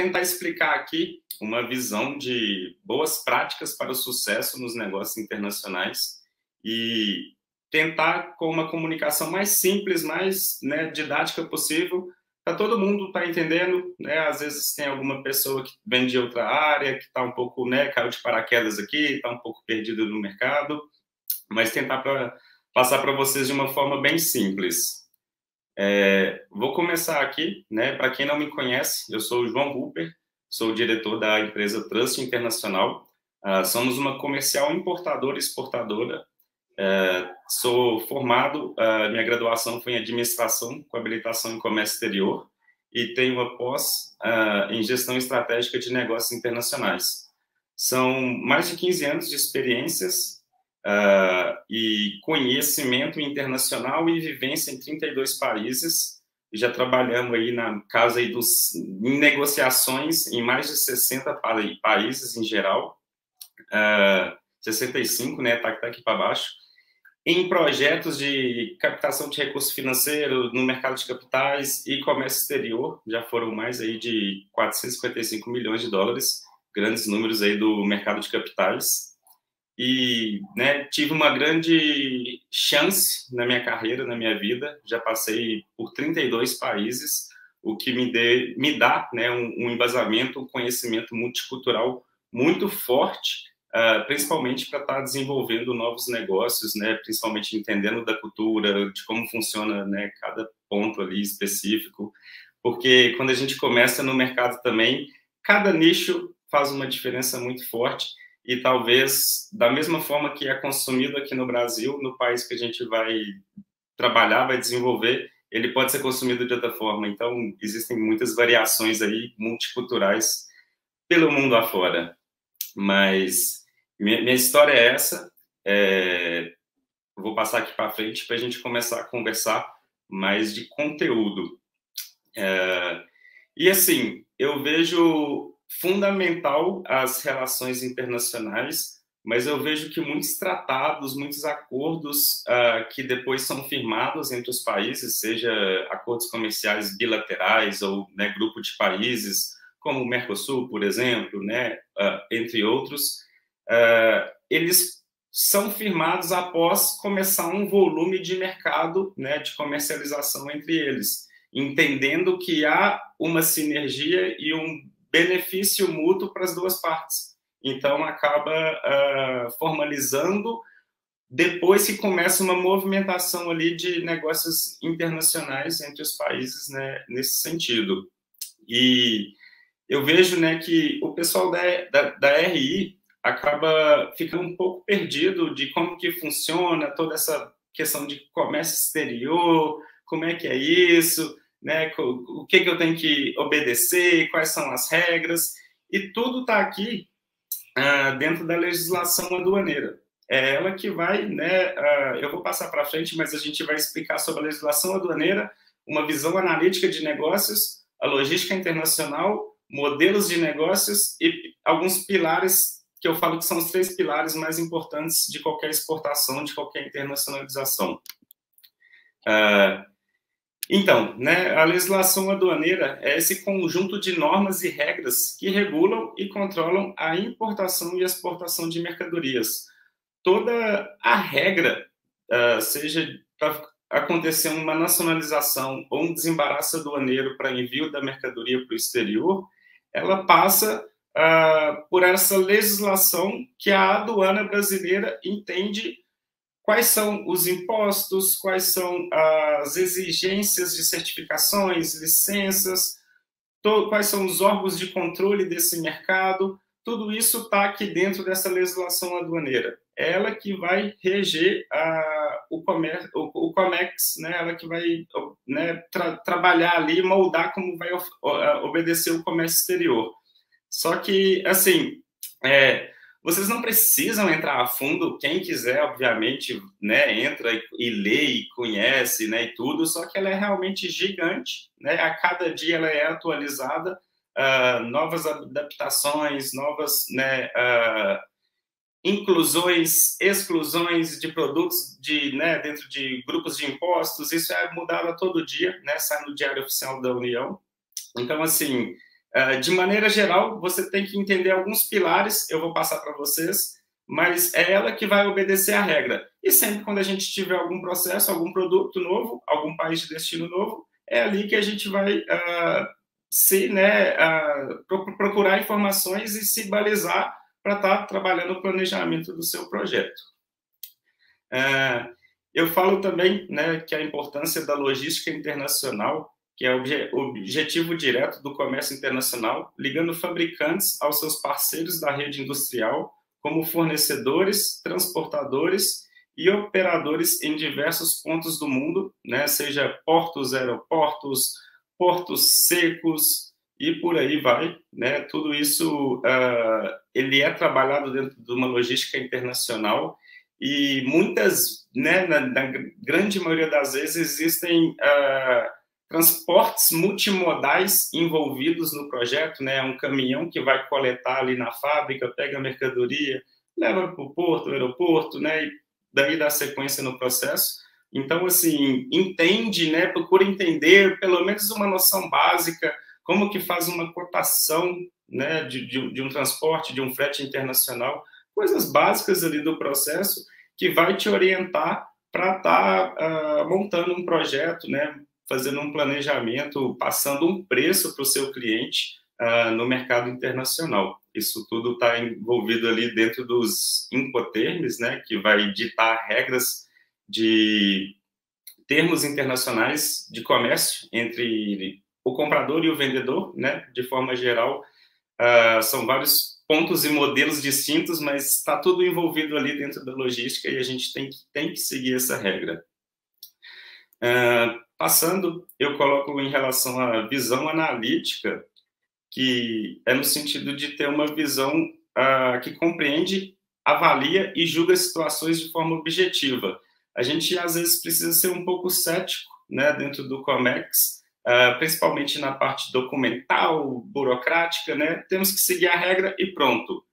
tentar explicar aqui uma visão de boas práticas para o sucesso nos negócios internacionais e tentar, com uma comunicação mais simples, mais, né, didática possível, para todo mundo estar entendendo, né? Às vezes tem alguma pessoa que vem de outra área, que está um pouco, né, caiu de paraquedas aqui, está um pouco perdido no mercado, mas tentar passar para vocês de uma forma bem simples. Vou começar aqui, né? Para quem não me conhece, eu sou o João Rupert, sou o diretor da empresa Trust Internacional. Somos uma comercial importadora e exportadora. Sou formado, minha graduação foi em administração com habilitação em comércio exterior e tenho uma pós em gestão estratégica de negócios internacionais. São mais de 15 anos de experiências e conhecimento internacional e vivência em 32 países. Já trabalhamos aí na casa aí em negociações em mais de 60 países em geral, 65, né, tá aqui para baixo, em projetos de captação de recursos financeiros no mercado de capitais e comércio exterior. Já foram mais aí de 455 milhões de dólares, grandes números aí do mercado de capitais. E, né, tive uma grande chance na minha carreira, na minha vida. Já passei por 32 países, o que me dá, né, um embasamento, um conhecimento multicultural muito forte, principalmente para estar desenvolvendo novos negócios, né, principalmente entendendo da cultura, de como funciona, né, cada ponto ali específico, porque quando a gente começa no mercado também, cada nicho faz uma diferença muito forte. E talvez, da mesma forma que é consumido aqui no Brasil, no país que a gente vai trabalhar, vai desenvolver, ele pode ser consumido de outra forma. Então, existem muitas variações aí multiculturais pelo mundo afora. Mas minha história é essa. Vou passar aqui para frente para a gente começar a conversar mais de conteúdo. E assim, eu vejo fundamental as relações internacionais, mas eu vejo que muitos tratados, muitos acordos que depois são firmados entre os países, seja acordos comerciais bilaterais ou, né, grupo de países, como o Mercosul, por exemplo, né, entre outros, eles são firmados após começar um volume de mercado, né, de comercialização entre eles, entendendo que há uma sinergia e um benefício mútuo para as duas partes. Então, acaba formalizando depois que começa uma movimentação ali de negócios internacionais entre os países, né, nesse sentido. E eu vejo, né, que o pessoal da RI acaba ficando um pouco perdido de como que funciona toda essa questão de comércio exterior, como é que é isso, né, o que eu tenho que obedecer, quais são as regras, e tudo está aqui dentro da legislação aduaneira. É ela que vai, né, eu vou passar para frente, mas a gente vai explicar sobre a legislação aduaneira, uma visão analítica de negócios, a logística internacional, modelos de negócios e alguns pilares que eu falo que são os 3 pilares mais importantes de qualquer exportação, de qualquer internacionalização. Então, né, a legislação aduaneira é esse conjunto de normas e regras que regulam e controlam a importação e exportação de mercadorias. Toda a regra, seja para acontecer uma nacionalização ou um desembaraço aduaneiro para envio da mercadoria para o exterior, ela passa por essa legislação que a aduana brasileira entende quais são os impostos, quais são as exigências de certificações, licenças, quais são os órgãos de controle desse mercado. Tudo isso está aqui dentro dessa legislação aduaneira. É ela que vai reger o COMEX, né? Ela que vai, né, trabalhar ali, moldar como vai obedecer o comércio exterior. Só que, assim, vocês não precisam entrar a fundo, quem quiser, obviamente, né, entra e lê e conhece, né, e tudo, só que ela é realmente gigante, né, a cada dia ela é atualizada, novas adaptações, novas, né, inclusões, exclusões de produtos né, dentro de grupos de impostos, isso é mudado a todo dia, né, sai no Diário Oficial da União. Então, assim, De maneira geral, você tem que entender alguns pilares, eu vou passar para vocês, mas é ela que vai obedecer à regra. E sempre quando a gente tiver algum processo, algum produto novo, algum país de destino novo, é ali que a gente vai procurar informações e se balizar para estar trabalhando o planejamento do seu projeto. Eu falo também, né, que a importância da logística internacional, que é o objetivo direto do comércio internacional, ligando fabricantes aos seus parceiros da rede industrial, como fornecedores, transportadores e operadores em diversos pontos do mundo, né, seja portos, aeroportos, portos secos e por aí vai, né? Tudo isso ele é trabalhado dentro de uma logística internacional e muitas, né, na grande maioria das vezes existem transportes multimodais envolvidos no projeto, né? Um caminhão que vai coletar ali na fábrica, pega a mercadoria, leva para o porto, aeroporto, né? E daí dá sequência no processo. Então, assim, entende, né? Procura entender pelo menos uma noção básica, como que faz uma cotação, né? De um transporte, de um frete internacional, coisas básicas ali do processo que vai te orientar para estar montando um projeto, né? Fazendo um planejamento, passando um preço para o seu cliente no mercado internacional. Isso tudo está envolvido ali dentro dos Incoterms, né, que vai ditar regras de termos internacionais de comércio entre o comprador e o vendedor, né, de forma geral. São vários pontos e modelos distintos, mas está tudo envolvido ali dentro da logística e a gente tem que seguir essa regra. Passando, eu coloco em relação à visão analítica, que é no sentido de ter uma visão que compreende, avalia e julga situações de forma objetiva. A gente, às vezes, precisa ser um pouco cético, né, dentro do COMEX, principalmente na parte documental, burocrática, né? Temos que seguir a regra e pronto.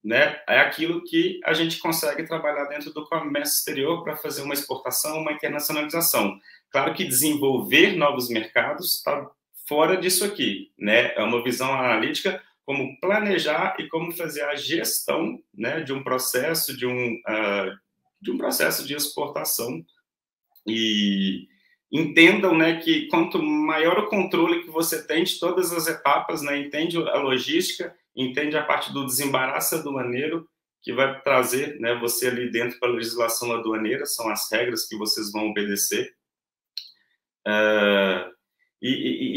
Né? É aquilo que a gente consegue trabalhar dentro do comércio exterior para fazer uma exportação, uma internacionalização. Claro que desenvolver novos mercados está fora disso aqui, né? É uma visão analítica, como planejar e como fazer a gestão, né, de um processo, de um processo de exportação. E entendam, né, que quanto maior o controle que você tem de todas as etapas, né, entende a logística, entende a parte do desembaraço aduaneiro, que vai trazer, né, você ali dentro para a legislação aduaneira, são as regras que vocês vão obedecer.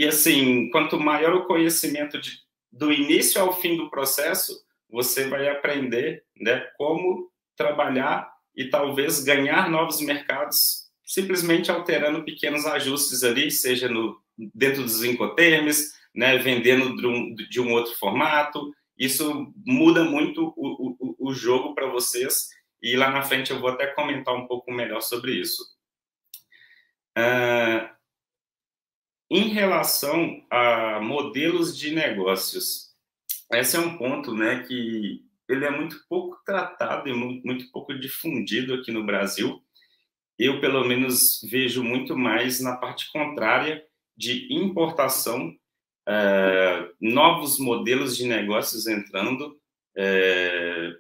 Assim, quanto maior o conhecimento do início ao fim do processo, você vai aprender, né, como trabalhar e talvez ganhar novos mercados simplesmente alterando pequenos ajustes ali, seja dentro dos Incoterms, né, vendendo de um outro formato. Isso muda muito o jogo para vocês e lá na frente eu vou até comentar um pouco melhor sobre isso. Em relação a modelos de negócios, esse é um ponto, né, que ele é muito pouco tratado e muito pouco difundido aqui no Brasil. Eu, pelo menos, vejo muito mais na parte contrária de importação, novos modelos de negócios entrando,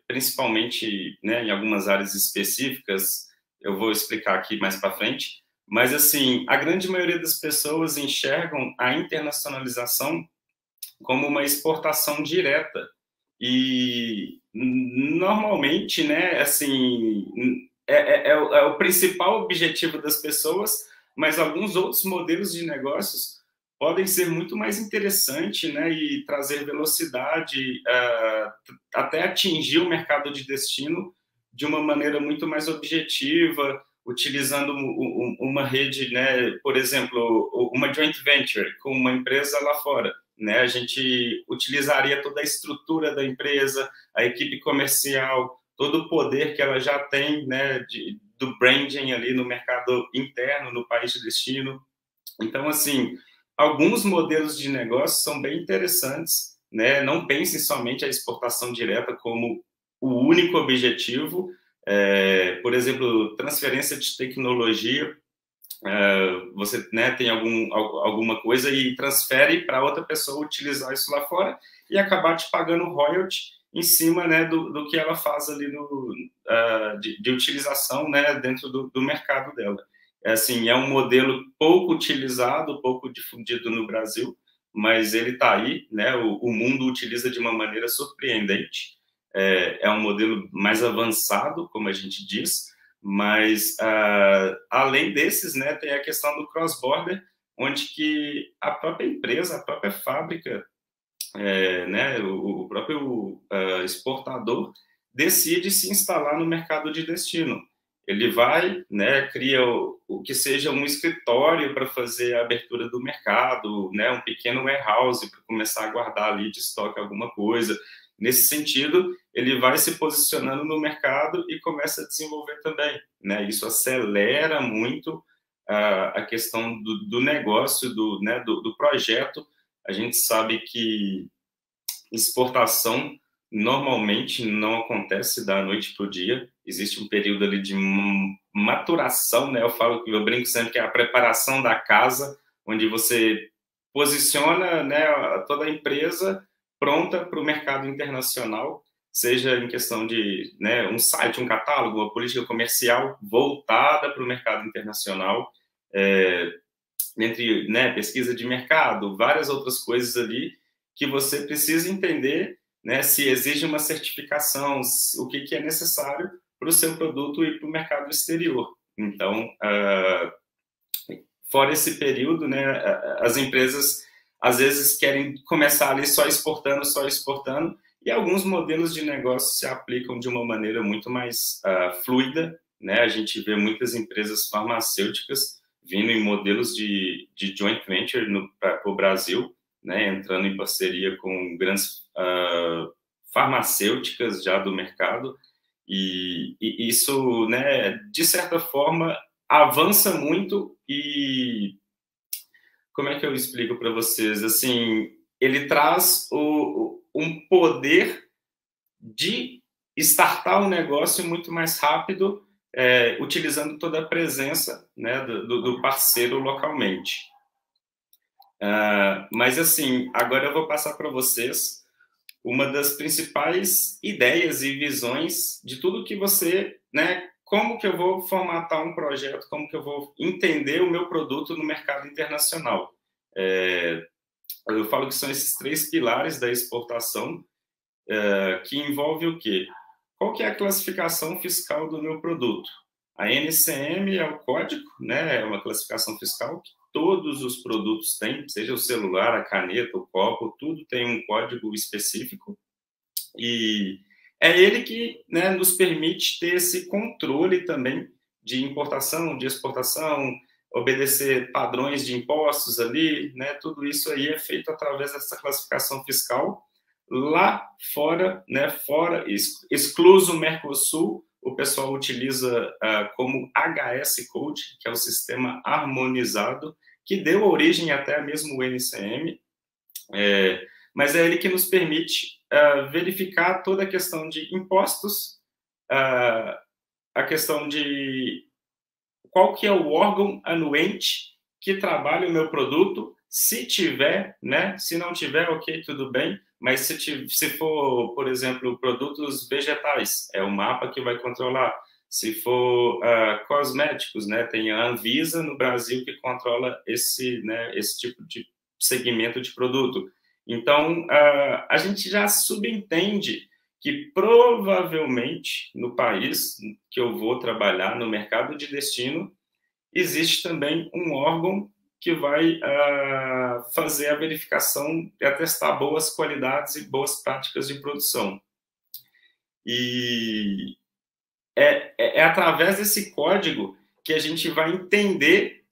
principalmente, né, em algumas áreas específicas, eu vou explicar aqui mais para frente, mas, assim, a grande maioria das pessoas enxergam a internacionalização como uma exportação direta. E, normalmente, né, assim, é o principal objetivo das pessoas, mas alguns outros modelos de negócios podem ser muito mais interessantes, né, e trazer velocidade, até atingir o mercado de destino de uma maneira muito mais objetiva, utilizando uma rede, né, por exemplo, uma joint venture com uma empresa lá fora. Né, a gente utilizaria toda a estrutura da empresa, a equipe comercial, todo o poder que ela já tem, né, do branding ali no mercado interno, no país de destino. Então, assim, alguns modelos de negócio são bem interessantes, né? Não pensem somente a exportação direta como o único objetivo. Por exemplo, transferência de tecnologia você, né, tem alguma coisa e transfere para outra pessoa utilizar isso lá fora e acabar te pagando royalty em cima, né, do que ela faz ali de utilização, né, dentro do mercado dela. Assim, é um modelo pouco utilizado, pouco difundido no Brasil, mas ele está aí, né, o mundo utiliza de uma maneira surpreendente. É um modelo mais avançado, como a gente diz, mas, além desses, né, tem a questão do cross-border, onde que a própria empresa, a própria fábrica, né, o próprio exportador decide se instalar no mercado de destino. Ele vai, né, cria o que seja um escritório para fazer a abertura do mercado, né, um pequeno warehouse para começar a guardar ali de estoque alguma coisa. Nesse sentido, ele vai se posicionando no mercado e começa a desenvolver também, né? Isso acelera muito a questão do negócio, né, do projeto. A gente sabe que exportação normalmente não acontece da noite para o dia. Existe um período ali de maturação, né? Eu brinco sempre que é a preparação da casa, onde você posiciona, né, toda a empresa pronta para o mercado internacional, seja em questão de, né, um site, um catálogo, uma política comercial voltada para o mercado internacional, entre, né, pesquisa de mercado, várias outras coisas ali que você precisa entender, né, se exige uma certificação, o que é necessário para o seu produto ir para o mercado exterior. Então, fora esse período, né, as empresas às vezes querem começar ali só exportando, e alguns modelos de negócio se aplicam de uma maneira muito mais fluida, né? A gente vê muitas empresas farmacêuticas vindo em modelos de joint venture para o Brasil, né? Entrando em parceria com grandes farmacêuticas já do mercado, e isso, né, de certa forma, avança muito. E como é que eu explico para vocês? Assim, ele traz um poder de startar um negócio muito mais rápido, utilizando toda a presença, né, do parceiro localmente. Mas, assim, agora eu vou passar para vocês uma das principais ideias e visões de tudo que você, né, como que eu vou formatar um projeto, como que eu vou entender o meu produto no mercado internacional. Eu falo que são esses 3 pilares da exportação, que envolve o quê? Qual que é a classificação fiscal do meu produto? A NCM é o código, né? É uma classificação fiscal que todos os produtos têm, seja o celular, a caneta, o copo, tudo tem um código específico. E é ele que, né, nos permite ter esse controle também de importação, de exportação, obedecer padrões de impostos ali, né? Tudo isso aí é feito através dessa classificação fiscal. Lá fora, né, excluso o Mercosul, o pessoal utiliza como HS Code, que é o sistema harmonizado, que deu origem até mesmo o NCM, mas é ele que nos permite verificar toda a questão de impostos, a questão de qual que é o órgão anuente que trabalha o meu produto, se tiver, né? Se não tiver, ok, tudo bem, mas se for, por exemplo, produtos vegetais, é o mapa que vai controlar. Se for cosméticos, né? Tem a Anvisa no Brasil que controla esse, né, esse tipo de segmento de produto. Então, a gente já subentende que provavelmente no país que eu vou trabalhar, no mercado de destino, existe também um órgão que vai fazer a verificação e atestar boas qualidades e boas práticas de produção. E é através desse código que a gente vai entender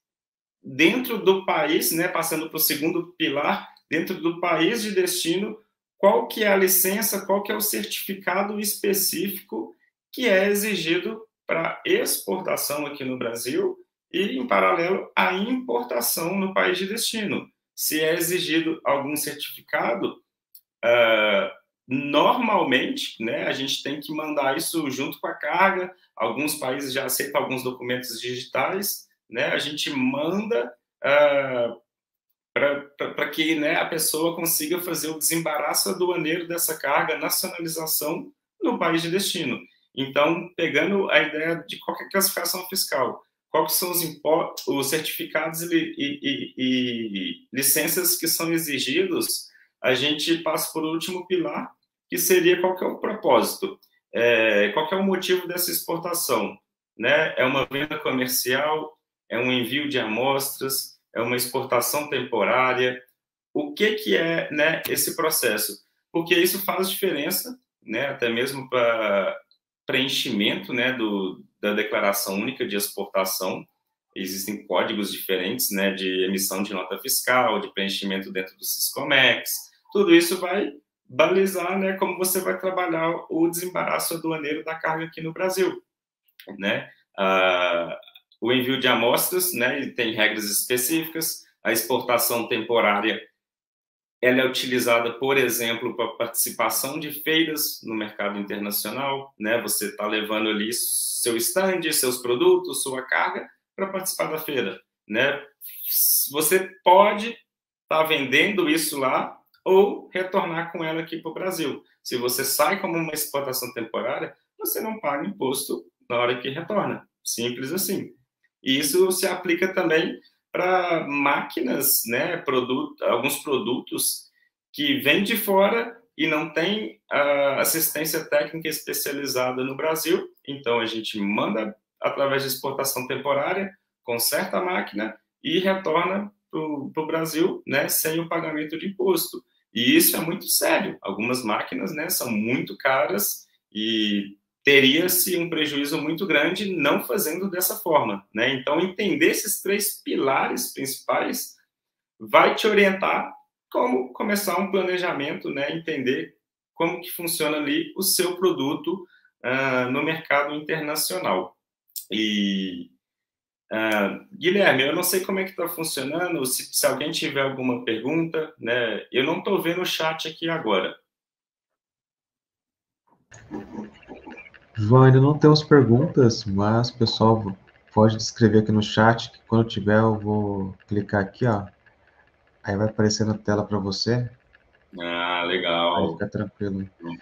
dentro do país, né, passando para o segundo pilar, dentro do país de destino, qual que é a licença, qual que é o certificado específico que é exigido para exportação aqui no Brasil e, em paralelo, a importação no país de destino. Se é exigido algum certificado, normalmente, né, a gente tem que mandar isso junto com a carga. Alguns países já aceitam alguns documentos digitais, né, a gente manda para que, né, a pessoa consiga fazer o desembaraço aduaneiro dessa carga, nacionalização no país de destino. Então, pegando a ideia de qualquer classificação fiscal, quais são os certificados e licenças que são exigidos, a gente passa por último pilar, que seria qual que é o propósito, qual que é o motivo dessa exportação, né? É uma venda comercial, é um envio de amostras, é uma exportação temporária. O que é, né, esse processo? Porque isso faz diferença, né, até mesmo para preenchimento, né, da declaração única de exportação. Existem códigos diferentes, né, de emissão de nota fiscal, de preenchimento dentro do Siscomex. Tudo isso vai balizar, né, como você vai trabalhar o desembaraço aduaneiro da carga aqui no Brasil, né? O envio de amostras, né, tem regras específicas. A exportação temporária, ela é utilizada, por exemplo, para participação de feiras no mercado internacional, né? Você está levando ali seu stand, seus produtos, sua carga para participar da feira, né? Você pode estar vendendo isso lá ou retornar com ela aqui para o Brasil. Se você sai como uma exportação temporária, você não paga imposto na hora que retorna. Simples assim. E isso se aplica também para máquinas, né, alguns produtos que vêm de fora e não tem assistência técnica especializada no Brasil. Então, a gente manda através de exportação temporária, conserta a máquina e retorna para o Brasil, né, sem o pagamento de imposto. E isso é muito sério. Algumas máquinas, né, são muito caras e teria-se um prejuízo muito grande não fazendo dessa forma, né? Então, entender esses 3 pilares principais vai te orientar como começar um planejamento, né? Entender como que funciona ali o seu produto no mercado internacional. E, Guilherme, eu não sei como é que está funcionando, se alguém tiver alguma pergunta, né? Eu não estou vendo o chat aqui agora. João, ainda não temos perguntas, mas o pessoal pode escrever aqui no chat, que quando tiver eu vou clicar aqui, ó. Aí vai aparecer na tela para você. Aí Legal. fica tranquilo. Então,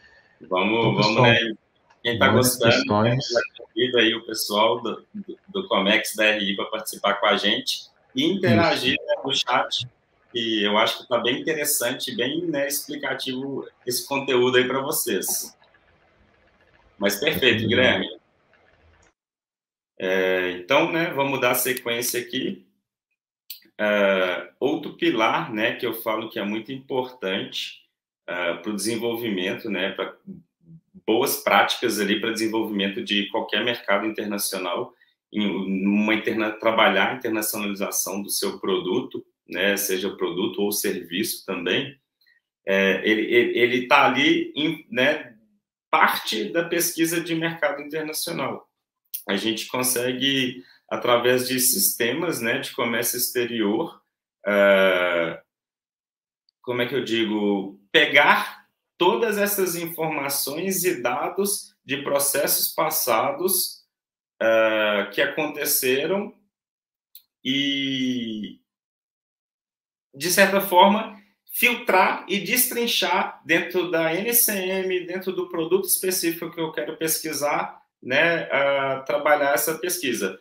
Vamos, né? pessoal, Quem está mandem as gostando, né, já questões. convida aí o pessoal do Comex da RI para participar com a gente e Isso. interagir, né, no chat, que eu acho que está bem interessante, bem, né, explicativo esse conteúdo aí para vocês. Mas perfeito, Guilherme. Então, né, vamos dar sequência aqui. Outro pilar, né, que eu falo que é muito importante para o desenvolvimento, né, para boas práticas ali para desenvolvimento de qualquer mercado internacional, trabalhar a internacionalização do seu produto, né, seja produto ou serviço também, ele está ali, né, parte da pesquisa de mercado internacional. A gente consegue, através de sistemas, né, de comércio exterior, como é que eu digo, pegar todas essas informações e dados de processos passados que aconteceram e, de certa forma, filtrar e destrinchar dentro da NCM, dentro do produto específico que eu quero pesquisar, né, trabalhar essa pesquisa.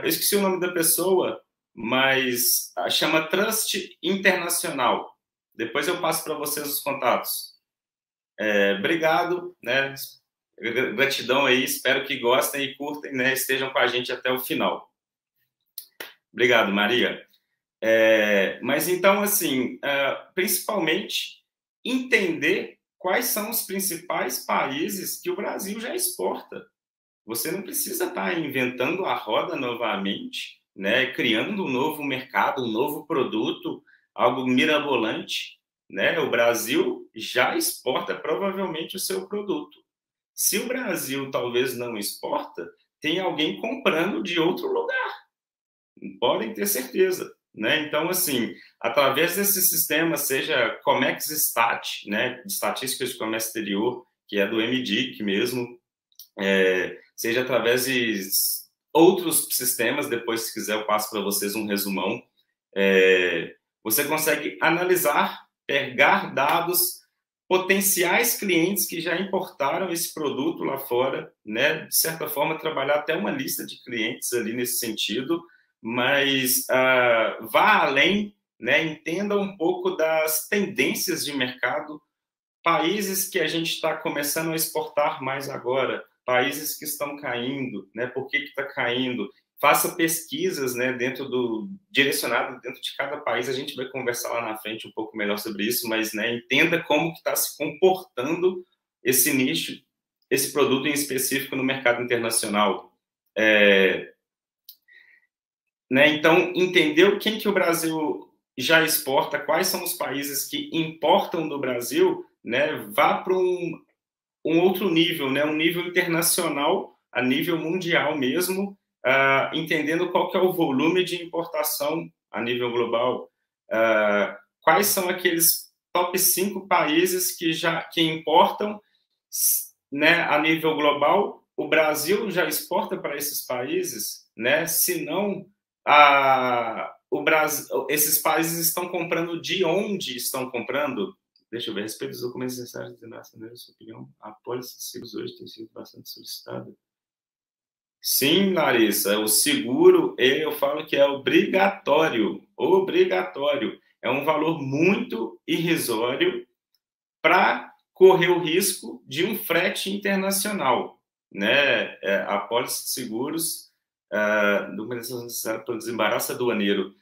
Eu esqueci o nome da pessoa, mas chama Trust Internacional. Depois eu passo para vocês os contatos. Obrigado, né? Gratidão aí, espero que gostem e curtem, né? Estejam com a gente até o final. Obrigado, Maria. Mas então, assim, principalmente entender quais são os principais países que o Brasil já exporta. Você não precisa estar inventando a roda novamente, né? Criando um novo mercado, um novo produto, algo mirabolante, né? O Brasil já exporta provavelmente o seu produto. Se o Brasil talvez não exporta, tem alguém comprando de outro lugar. Podem ter certeza, né? Então, assim, através desse sistema, seja Comex Stat, né, de estatísticas de comércio exterior, que é do MDIC mesmo, seja através de outros sistemas, depois, se quiser, eu passo para vocês um resumão. Você consegue analisar, pegar dados, potenciais clientes que já importaram esse produto lá fora, né? De certa forma, trabalhar até uma lista de clientes ali nesse sentido, mas vá além, né? Entenda um pouco das tendências de mercado, países que a gente está começando a exportar mais agora, países que estão caindo, né? Por que está caindo? Faça pesquisas, né, direcionado dentro de cada país. A gente vai conversar lá na frente um pouco melhor sobre isso, mas, né, entenda como que está se comportando esse nicho, esse produto em específico no mercado internacional. Né, então, entender quem que o Brasil já exporta, quais são os países que importam do Brasil, né, vá para um outro nível, né, um nível internacional, a nível mundial mesmo, entendendo qual que é o volume de importação a nível global, quais são aqueles top 5 países que importam, né, a nível global. O Brasil já exporta para esses países, né? Se não, esses países estão comprando de onde estão comprando? Deixa eu ver, a respeito dos documentos necessários de nacional, sua opinião, a apólice de seguros hoje tem sido bastante solicitada. Sim, Larissa, o seguro, eu falo que é obrigatório, obrigatório. É um valor muito irrisório para correr o risco de um frete internacional, né? A apólice de seguros, documentação necessária para o desembaraço aduaneiro.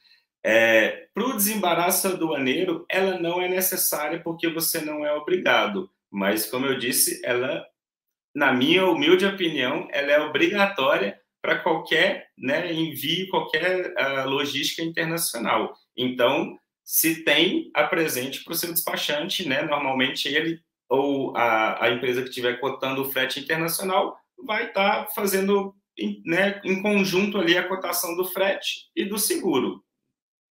Para o desembaraço aduaneiro, ela não é necessária porque você não é obrigado, mas, como eu disse, ela, na minha humilde opinião, ela é obrigatória para qualquer, né, envio, qualquer logística internacional. Então, se tem, apresente para o seu despachante, né? Normalmente ele ou a empresa que estiver cotando o frete internacional vai estar fazendo, né, em conjunto ali a cotação do frete e do seguro,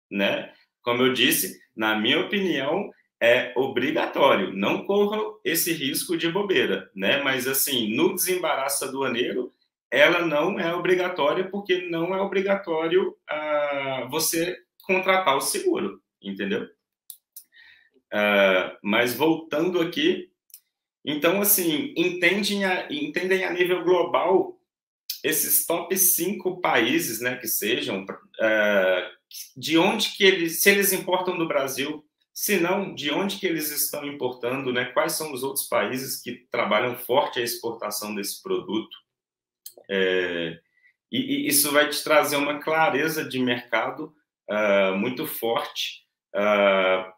né? Como eu disse, na minha opinião, é obrigatório. Não corra esse risco de bobeira, né? Mas, assim, no desembaraço aduaneiro, ela não é obrigatória porque não é obrigatório você contratar o seguro, entendeu? Mas voltando aqui, então, assim, entendem a nível global esses top 5 países, né, que sejam, de onde que se eles importam do Brasil, se não, de onde que eles estão importando, né, quais são os outros países que trabalham forte a exportação desse produto. E isso vai te trazer uma clareza de mercado muito forte.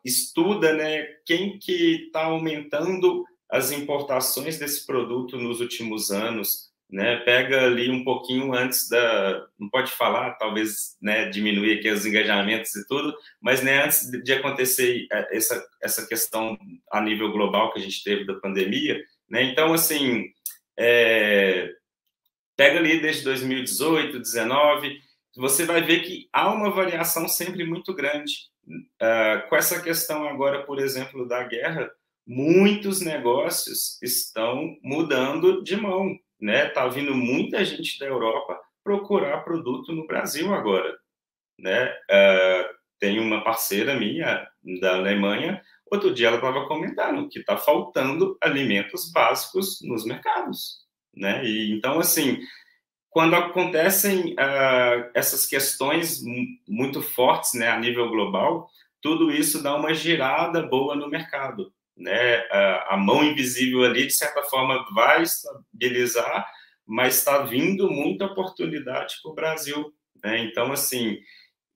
Estuda, né, quem que está aumentando as importações desse produto nos últimos anos, né? Pega ali um pouquinho antes não pode falar, talvez, né, diminuir aqui os engajamentos e tudo, mas, né, antes de acontecer essa questão a nível global que a gente teve da pandemia, né? Então, assim, pega ali desde 2018, 2019, você vai ver que há uma variação sempre muito grande. Com essa questão agora, por exemplo, da guerra, muitos negócios estão mudando de mão, né? Tá vindo muita gente da Europa procurar produto no Brasil agora, né? Tem uma parceira minha da Alemanha, outro dia ela estava comentando que está faltando alimentos básicos nos mercados, né? E então, assim, quando acontecem essas questões muito fortes, né, a nível global, tudo isso dá uma girada boa no mercado, né? A mão invisível ali, de certa forma, vai estabilizar, mas está vindo muita oportunidade para o Brasil, né? Então, assim,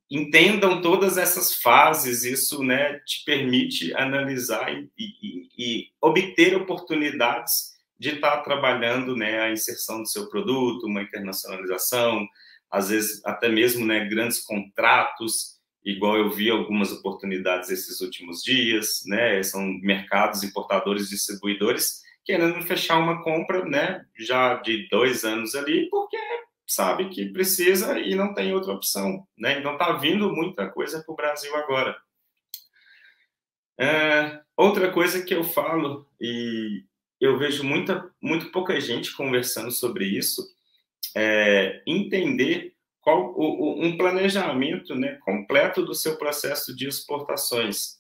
entendam todas essas fases, isso, né, te permite analisar e obter oportunidades de estar trabalhando, né, a inserção do seu produto, uma internacionalização, às vezes até mesmo, né, grandes contratos, igual eu vi algumas oportunidades esses últimos dias, né, são mercados importadores, distribuidores, querendo fechar uma compra, né, já de 2 anos ali, porque sabe que precisa e não tem outra opção, né? Então tá vindo muita coisa para o Brasil agora. Outra coisa que eu falo, e eu vejo muito pouca gente conversando sobre isso, entender um planejamento, né, completo do seu processo de exportações.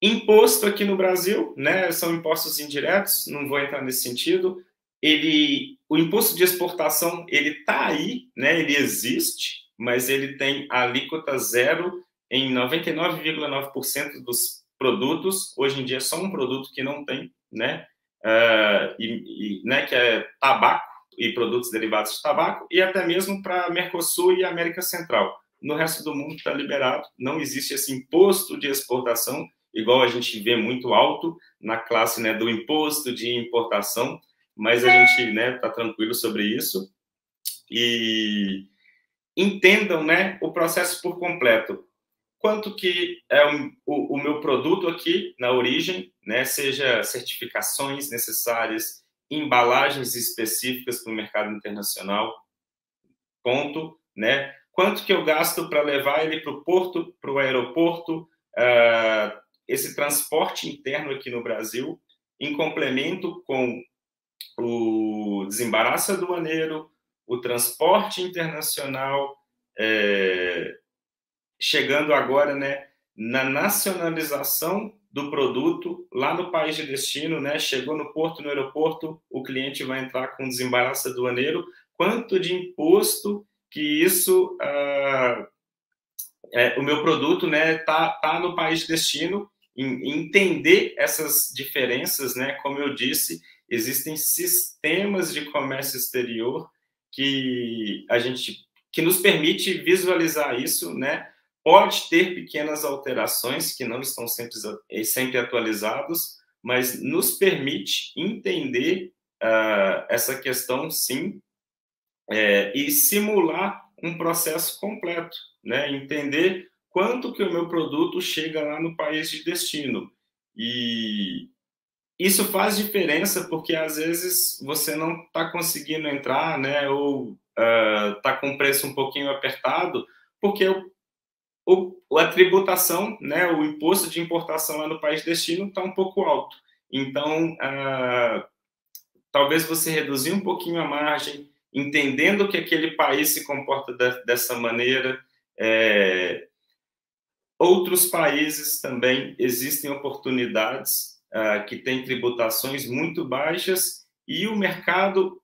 Imposto aqui no Brasil, né, são impostos indiretos, não vou entrar nesse sentido. O imposto de exportação, ele está aí, né, ele existe, mas ele tem alíquota zero em 99,9% dos produtos. Hoje em dia é só um produto que não tem, né, né, que é tabaco e produtos derivados de tabaco, e até mesmo para Mercosul e América Central. No resto do mundo está liberado, não existe esse imposto de exportação, igual a gente vê muito alto na classe, né, do imposto de importação, mas a gente, né, tá tranquilo sobre isso. E entendam, né, o processo por completo. Quanto que é o meu produto aqui na origem, né, seja certificações necessárias, embalagens específicas para o mercado internacional, ponto, né? Quanto que eu gasto para levar ele para o porto, para o aeroporto, esse transporte interno aqui no Brasil, em complemento com o desembaraço aduaneiro, o transporte internacional, chegando agora, né, na nacionalização do produto lá no país de destino, né? Chegou no porto, no aeroporto, o cliente vai entrar com desembaraço aduaneiro, quanto de imposto que isso, o meu produto, né, tá no país de destino, entender essas diferenças, né? Como eu disse, existem sistemas de comércio exterior que nos permite visualizar isso, né? Pode ter pequenas alterações que não estão sempre atualizados, mas nos permite entender essa questão, sim, e simular um processo completo, né? Entender quanto que o meu produto chega lá no país de destino. E isso faz diferença porque, às vezes, você não está conseguindo entrar, né? Ou está com o preço um pouquinho apertado, porque a tributação, né, o imposto de importação lá no país de destino está um pouco alto. Então, talvez você reduzir um pouquinho a margem, entendendo que aquele país se comporta dessa maneira. Outros países também existem oportunidades que têm tributações muito baixas e o mercado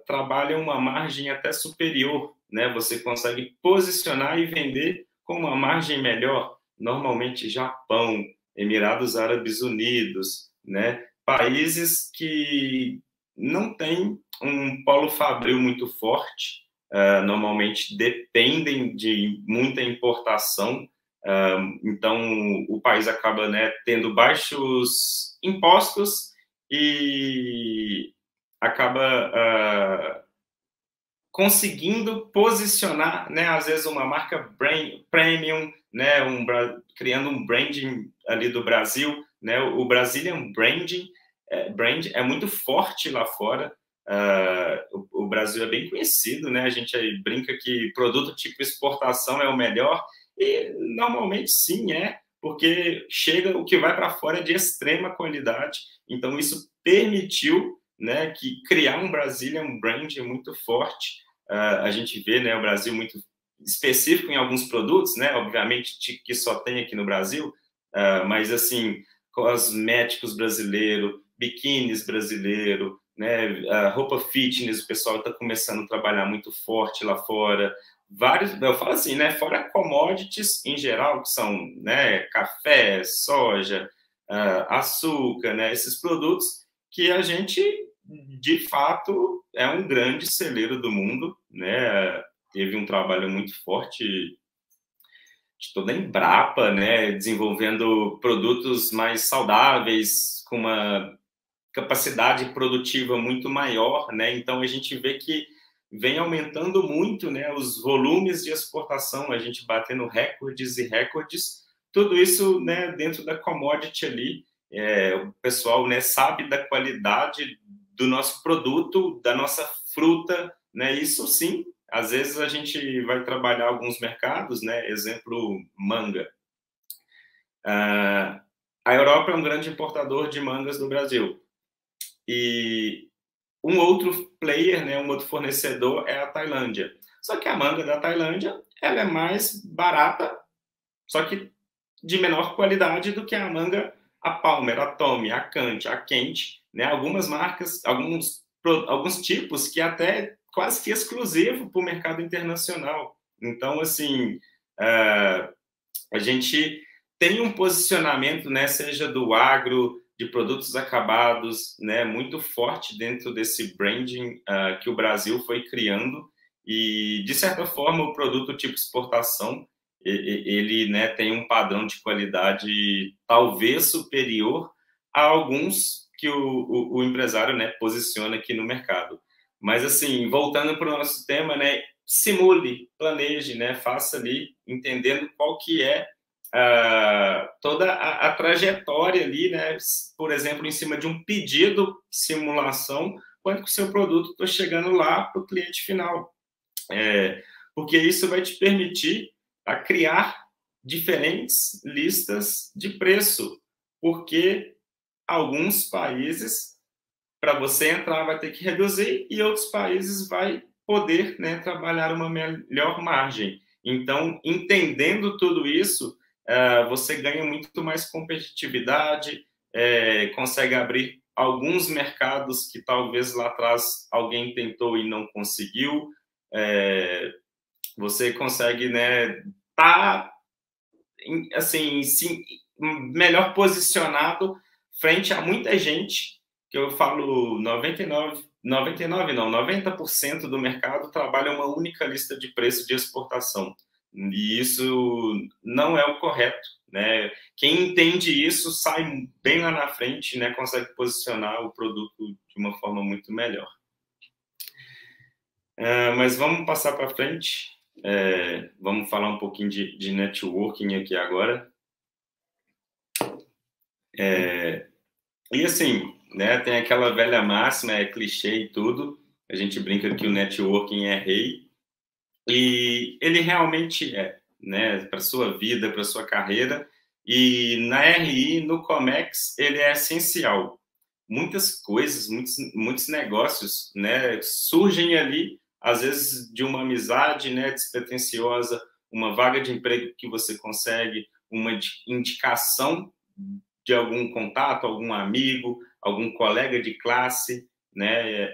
trabalha uma margem até superior, né? Você consegue posicionar e vender com uma margem melhor, normalmente Japão, Emirados Árabes Unidos, né? Países que não têm um polo fabril muito forte, normalmente dependem de muita importação, então o país acaba, né, tendo baixos impostos e acaba conseguindo posicionar, né, às vezes uma marca premium, né, criando um branding ali do Brasil, né, o Brazilian branding, brand é muito forte lá fora. O Brasil é bem conhecido, né, a gente aí brinca que produto tipo exportação é o melhor, e normalmente sim, porque chega, o que vai para fora é de extrema qualidade, então isso permitiu, né, que criar um Brazilian brand muito forte. A gente vê, né, o Brasil muito específico em alguns produtos, né, obviamente que só tem aqui no Brasil, mas assim, cosméticos brasileiro, biquínis brasileiro, né, roupa fitness, o pessoal está começando a trabalhar muito forte lá fora. Eu falo assim, né, fora commodities em geral, que são, né, café, soja, açúcar, né, esses produtos que a gente, de fato, é um grande celeiro do mundo, né? Teve um trabalho muito forte de toda a Embrapa, né, desenvolvendo produtos mais saudáveis, com uma capacidade produtiva muito maior, né? Então a gente vê que vem aumentando muito, né, os volumes de exportação, a gente batendo recordes e recordes, tudo isso, né, dentro da commodity ali. O pessoal, né, sabe da qualidade do nosso produto, da nossa fruta, né? Isso sim, às vezes a gente vai trabalhar alguns mercados, né? Exemplo, manga. A Europa é um grande importador de mangas do Brasil. E um outro player, né, um outro fornecedor é a Tailândia. Só que a manga da Tailândia, ela é mais barata, só que de menor qualidade do que a manga, a Palmer, a Tommy, a Kant, a Kent, né? Algumas marcas, alguns tipos que até quase que exclusivo para o mercado internacional. Então, assim, a gente tem um posicionamento, né, seja do agro, de produtos acabados, né, muito forte dentro desse branding que o Brasil foi criando e, de certa forma, o produto tipo exportação, ele, né, tem um padrão de qualidade talvez superior a alguns que o empresário, né, posiciona aqui no mercado. Mas, assim, voltando para o nosso tema, né, simule, planeje, né, faça ali, entendendo qual que é toda a trajetória ali, né? Por exemplo, em cima de um pedido, simulação, quanto que o seu produto está chegando lá para o cliente final. Porque isso vai te permitir a criar diferentes listas de preço, porque alguns países, para você entrar, vai ter que reduzir e outros países vai poder, né, trabalhar uma melhor margem. Então, entendendo tudo isso, você ganha muito mais competitividade, consegue abrir alguns mercados que talvez lá atrás alguém tentou e não conseguiu. Você consegue, né, tá assim, sim, melhor posicionado frente a muita gente, que eu falo 99 não, 90% do mercado trabalha uma única lista de preço de exportação. E isso não é o correto, né? Quem entende isso sai bem lá na frente, né? Consegue posicionar o produto de uma forma muito melhor. Mas vamos passar para frente. Vamos falar um pouquinho de networking aqui agora. E assim, né, tem aquela velha máxima, é clichê e tudo, a gente brinca que o networking é rei, e ele realmente é, né, para sua vida, para sua carreira, e na RI, no Comex, ele é essencial. Muitas coisas, muitos negócios, né, surgem ali, às vezes de uma amizade, né, despretensiosa, uma vaga de emprego que você consegue, uma indicação de algum contato, algum amigo, algum colega de classe, né?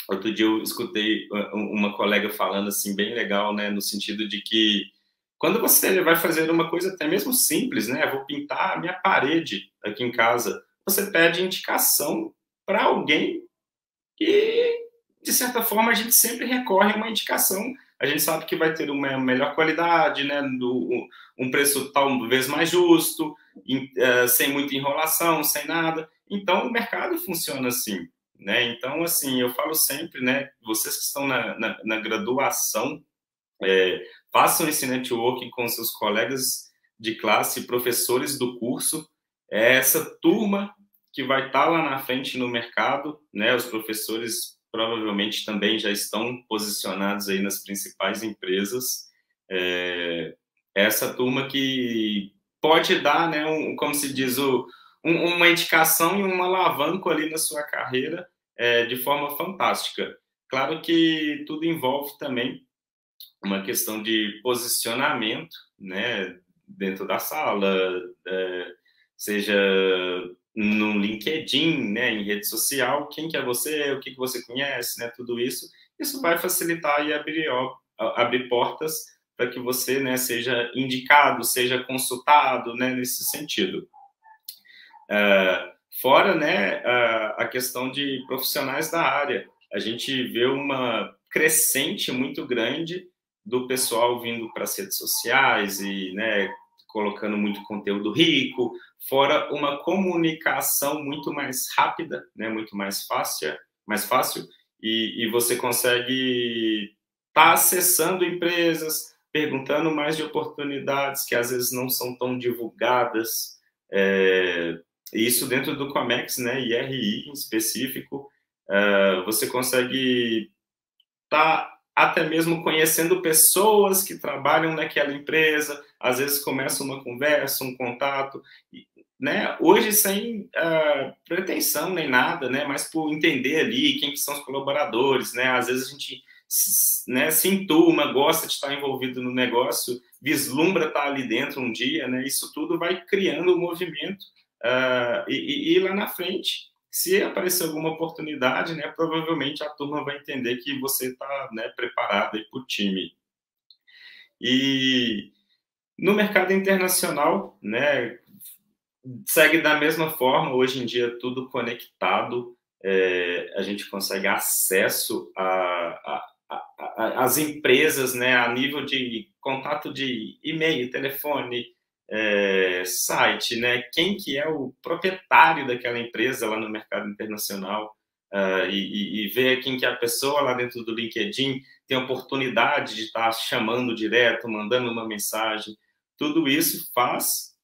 Outro dia eu escutei uma colega falando assim bem legal, né, no sentido de que quando você vai fazer uma coisa até mesmo simples, né, vou pintar a minha parede aqui em casa, você pede indicação para alguém e, de certa forma, a gente sempre recorre a uma indicação. A gente sabe que vai ter uma melhor qualidade, né, um preço talvez mais justo, sem muita enrolação, sem nada. Então, o mercado funciona assim, né? Então, assim, eu falo sempre, né, vocês que estão na graduação, façam esse networking com seus colegas de classe, professores do curso, essa turma que vai estar lá na frente no mercado, né? Os professores provavelmente também já estão posicionados aí nas principais empresas. Essa turma que pode dar, né, como se diz, uma indicação e um alavanco ali na sua carreira de forma fantástica. Claro que tudo envolve também uma questão de posicionamento, né, dentro da sala, seja no LinkedIn, né, em rede social, quem que é você, o que você conhece, né, tudo isso vai facilitar e abrir portas para que você, né, seja indicado, seja consultado, né, nesse sentido. Fora, né, a questão de profissionais da área, a gente vê uma crescente muito grande do pessoal vindo para as redes sociais e, né, colocando muito conteúdo rico, fora uma comunicação muito mais rápida, né, muito mais fácil, e você consegue estar acessando empresas, perguntando mais de oportunidades que às vezes não são tão divulgadas, isso dentro do Comex, né, e RI em específico, você consegue estar até mesmo conhecendo pessoas que trabalham naquela empresa, às vezes começa uma conversa, um contato, né, hoje sem pretensão nem nada, né, mas por entender ali quem que são os colaboradores, né, às vezes a gente né, se enturma, gosta de estar envolvido no negócio, vislumbra estar ali dentro um dia, né, isso tudo vai criando um movimento e lá na frente, se aparecer alguma oportunidade, né, provavelmente a turma vai entender que você está, né, preparado para o time. E no mercado internacional, né, segue da mesma forma, hoje em dia tudo conectado, a gente consegue acesso às empresas, né, a nível de contato de e-mail, telefone, site, né, quem que é o proprietário daquela empresa lá no mercado internacional, e ver quem que é a pessoa lá dentro do LinkedIn, tem a oportunidade de estar chamando direto, mandando uma mensagem, tudo isso faz,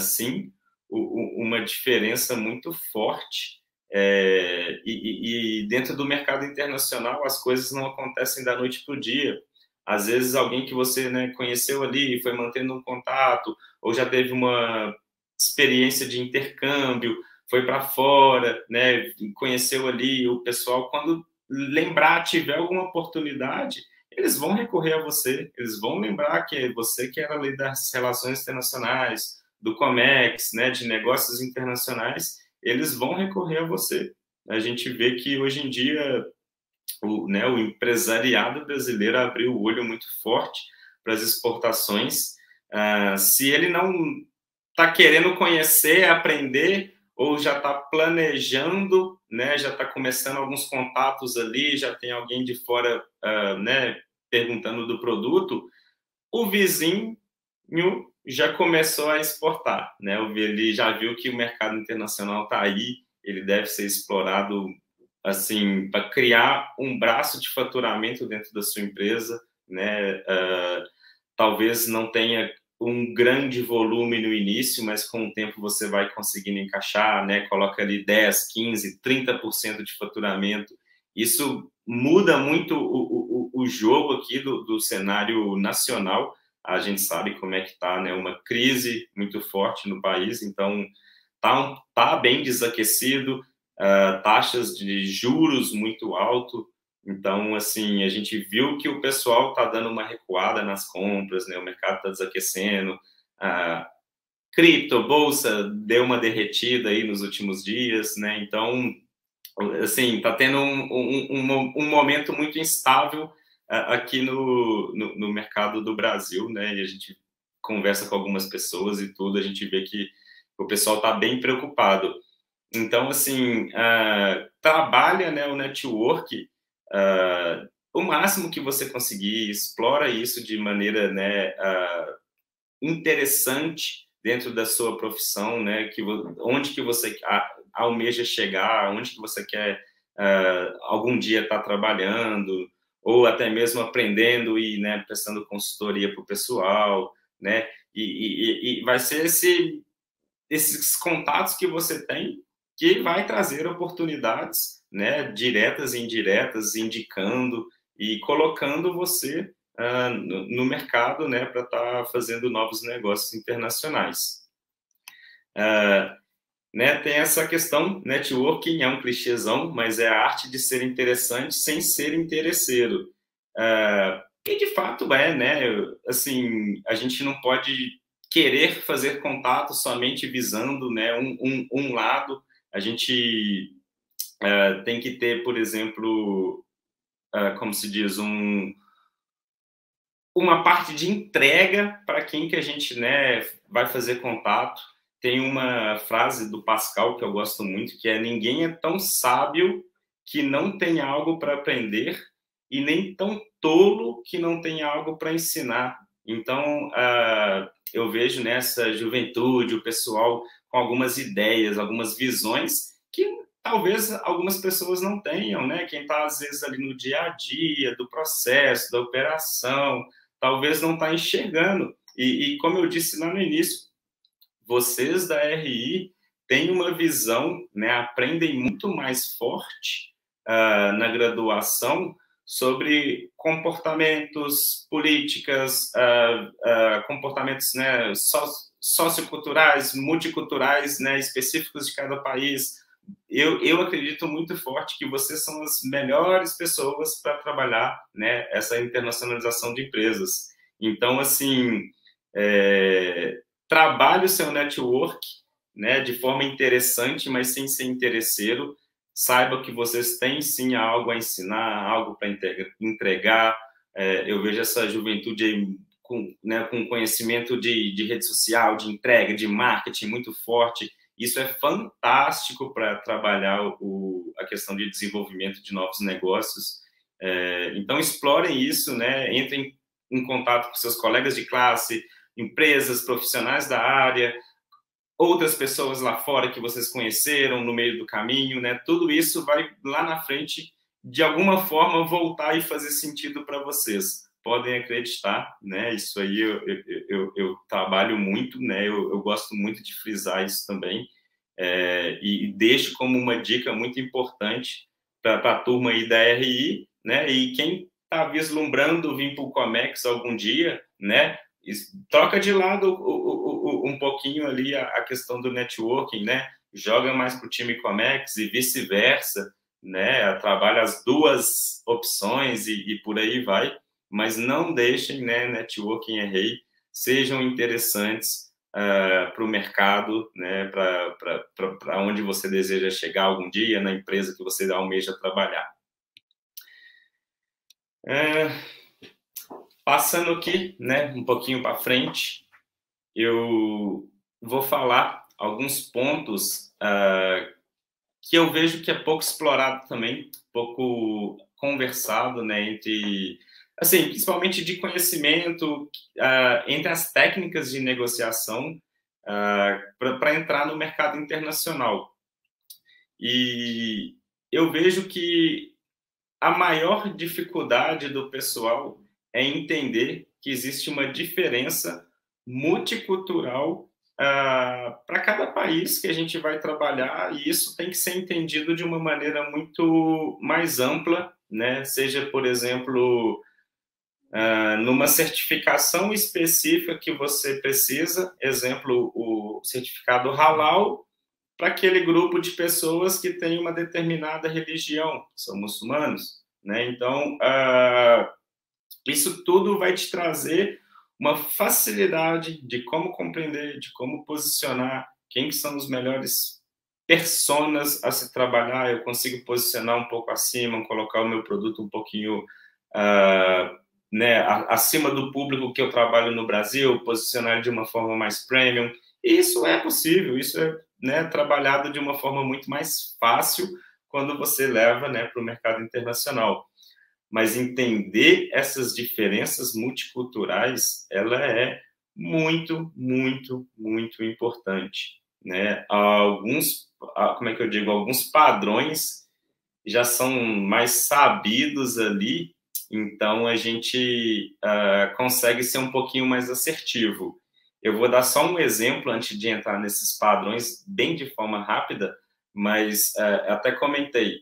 sim, uma diferença muito forte. E dentro do mercado internacional, as coisas não acontecem da noite para o dia. Às vezes, alguém que você, né, conheceu ali, foi mantendo um contato, ou já teve uma experiência de intercâmbio, foi para fora, né, conheceu ali o pessoal. Quando lembrar, tiver alguma oportunidade, eles vão recorrer a você, eles vão lembrar que é você que era ali das relações internacionais, do Comex, né, de negócios internacionais, eles vão recorrer a você. A gente vê que hoje em dia né, o empresariado brasileiro abriu o olho muito forte para as exportações. Se ele não está querendo conhecer, aprender, ou já está planejando, né, já está começando alguns contatos ali, já tem alguém de fora, né, perguntando do produto, o vizinho já começou a exportar, né? Ele já viu que o mercado internacional está aí, ele deve ser explorado assim para criar um braço de faturamento dentro da sua empresa, né? Talvez não tenha um grande volume no início, mas com o tempo você vai conseguindo encaixar, né? Coloca ali 10, 15, 30% de faturamento. Isso muda muito o jogo aqui do cenário nacional. A gente sabe como é que está, né? Uma crise muito forte no país, então tá bem desaquecido, taxas de juros muito alto. Então, assim, a gente viu que o pessoal está dando uma recuada nas compras, né? O mercado está desaquecendo. Cripto, bolsa, deu uma derretida aí nos últimos dias, né? Então, assim, está tendo um momento muito instável aqui no mercado do Brasil, né? E a gente conversa com algumas pessoas e tudo, a gente vê que o pessoal está bem preocupado. Então, assim, trabalha, né, o network o máximo que você conseguir, explora isso de maneira, né, interessante dentro da sua profissão, né, onde que você almeja chegar, onde que você quer algum dia estar trabalhando, ou até mesmo aprendendo e, né, prestando consultoria para o pessoal, né, e vai ser esses contatos que você tem que vai trazer oportunidades, né, diretas e indiretas, indicando e colocando você no mercado, né, para estar fazendo novos negócios internacionais. Né, tem essa questão, networking é um clichêzão, mas é a arte de ser interessante sem ser interesseiro. E de fato né, assim, a gente não pode querer fazer contato somente visando, né, um lado. A gente tem que ter, por exemplo, como se diz, uma parte de entrega para quem que a gente, né, vai fazer contato. Tem uma frase do Pascal que eu gosto muito, que é: ninguém é tão sábio que não tem algo para aprender e nem tão tolo que não tem algo para ensinar. Então, eu vejo nessa juventude, o pessoal com algumas ideias, algumas visões que talvez algumas pessoas não tenham, né? Quem está, às vezes, ali no dia a dia, do processo, da operação, talvez não está enxergando. E como eu disse lá no início, vocês da RI têm uma visão, né, aprendem muito mais forte na graduação sobre comportamentos, políticas, comportamentos, né, socioculturais, multiculturais, né, específicos de cada país. Eu acredito muito forte que vocês são as melhores pessoas para trabalhar, né, essa internacionalização de empresas. Então, assim, trabalhe o seu network, né, de forma interessante, mas sem ser interesseiro. Saiba que vocês têm, sim, algo a ensinar, algo para entregar. Eu vejo essa juventude aí com conhecimento de rede social, de entrega, de marketing muito forte. Isso é fantástico para trabalhar a questão de desenvolvimento de novos negócios. Então, explorem isso, né? Entrem em contato com seus colegas de classe, empresas, profissionais da área, outras pessoas lá fora que vocês conheceram no meio do caminho, né? Tudo isso vai lá na frente, de alguma forma, voltar e fazer sentido para vocês. Podem acreditar, né? Isso aí eu trabalho muito, né? Eu gosto muito de frisar isso também. E deixo como uma dica muito importante para a turma aí da RI, né? E quem está vislumbrando vir para o Comex algum dia, né? Troca de lado um pouquinho ali a questão do networking, né? Joga mais para o time Comex e vice-versa, né? Trabalha as duas opções e por aí vai, mas não deixem, né, networking e RI sejam interessantes para o mercado, né, para onde você deseja chegar algum dia, na empresa que você almeja trabalhar. Passando aqui, né, um pouquinho para frente, eu vou falar alguns pontos que eu vejo que é pouco explorado também, pouco conversado, né, entre, assim, principalmente de conhecimento, entre as técnicas de negociação para entrar no mercado internacional. E eu vejo que a maior dificuldade do pessoal é entender que existe uma diferença multicultural para cada país que a gente vai trabalhar, e isso tem que ser entendido de uma maneira muito mais ampla, né? Seja, por exemplo, numa certificação específica que você precisa, exemplo, o certificado Halal, para aquele grupo de pessoas que tem uma determinada religião, são muçulmanos, né? Então, isso tudo vai te trazer uma facilidade de como compreender, de como posicionar, quem que são os melhores personas a se trabalhar. Eu consigo posicionar um pouco acima, colocar o meu produto um pouquinho né, acima do público que eu trabalho no Brasil, posicionar de uma forma mais premium. E isso é possível, isso é, né, trabalhado de uma forma muito mais fácil quando você leva, né, para o mercado internacional. Mas entender essas diferenças multiculturais, ela é muito, muito, muito importante, né? Como é que eu digo, alguns padrões já são mais sabidos ali, então a gente consegue ser um pouquinho mais assertivo. Eu vou dar só um exemplo antes de entrar nesses padrões, bem de forma rápida, mas até comentei.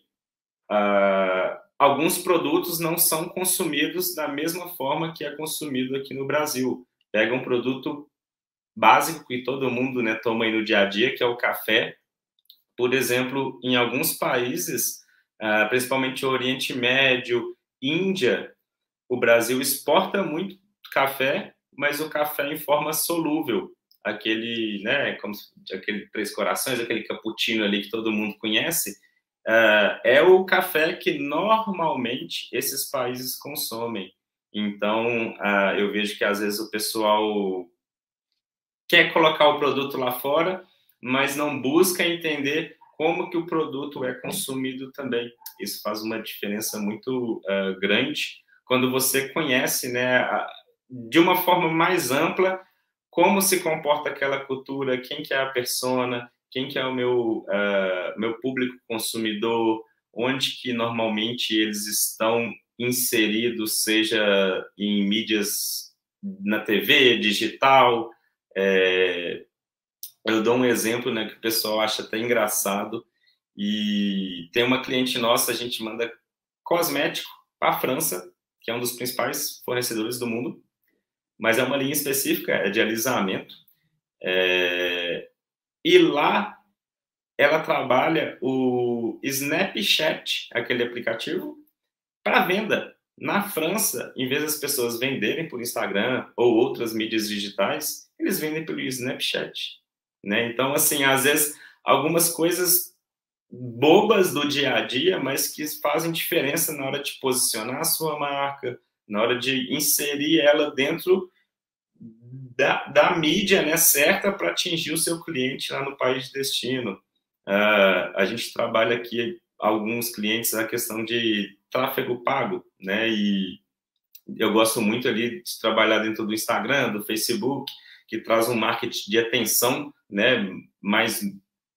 Alguns produtos não são consumidos da mesma forma que é consumido aqui no Brasil. Pega um produto básico que todo mundo, né, toma aí no dia a dia, que é o café. Por exemplo, em alguns países, principalmente o Oriente Médio, Índia, o Brasil exporta muito café, mas o café em forma solúvel. Aquele, né, como aquele Três Corações, aquele cappuccino ali que todo mundo conhece, é o café que normalmente esses países consomem. Então, eu vejo que às vezes o pessoal quer colocar o produto lá fora, mas não busca entender como que o produto é consumido também. Isso faz uma diferença muito grande quando você conhece, né, de uma forma mais ampla como se comporta aquela cultura, quem que é a persona, quem que é o meu público consumidor, onde que normalmente eles estão inseridos, seja em mídias na TV, digital. Eu dou um exemplo, né, que o pessoal acha até engraçado, e tem uma cliente nossa, a gente manda cosmético, para a França, que é um dos principais fornecedores do mundo, mas é uma linha específica, é de alisamento. E lá ela trabalha o Snapchat, aquele aplicativo, para venda. Na França, em vez das pessoas venderem por Instagram ou outras mídias digitais, eles vendem pelo Snapchat, né? Então, assim, às vezes, algumas coisas bobas do dia a dia, mas que fazem diferença na hora de posicionar a sua marca, na hora de inserir ela dentro da mídia, né, certa para atingir o seu cliente lá no país de destino. A gente trabalha aqui alguns clientes a questão de tráfego pago, né? E eu gosto muito ali de trabalhar dentro do Instagram, do Facebook, que traz um marketing de atenção, né? Mais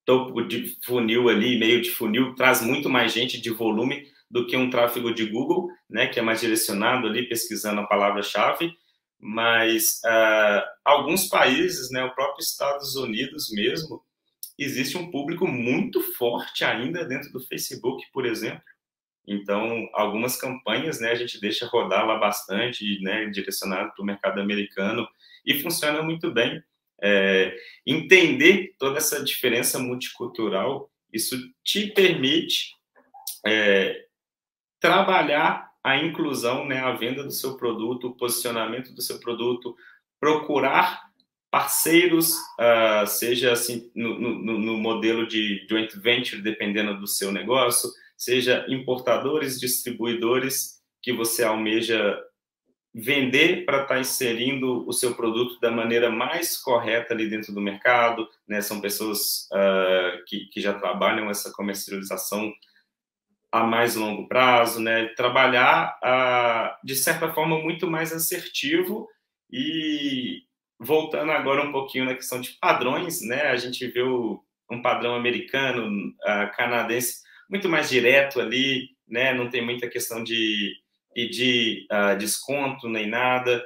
topo de funil ali, meio de funil, traz muito mais gente de volume do que um tráfego de Google, né? Que é mais direcionado ali, pesquisando a palavra-chave. Mas alguns países, né? O próprio Estados Unidos mesmo, existe um público muito forte ainda dentro do Facebook, por exemplo. Então, algumas campanhas, né, a gente deixa rodar lá bastante, né, direcionado para o mercado americano, e funciona muito bem. Entender toda essa diferença multicultural, isso te permite trabalhar a inclusão, né, a venda do seu produto, o posicionamento do seu produto, procurar parceiros, seja assim no modelo de joint venture, dependendo do seu negócio, seja importadores, distribuidores que você almeja vender para estar inserindo o seu produto da maneira mais correta ali dentro do mercado, né? São pessoas que já trabalham essa comercialização a mais longo prazo, né? Trabalhar de certa forma muito mais assertivo. E voltando agora um pouquinho na questão de padrões, né? A gente vê um padrão americano, canadense, muito mais direto ali, né? Não tem muita questão de pedir desconto nem nada.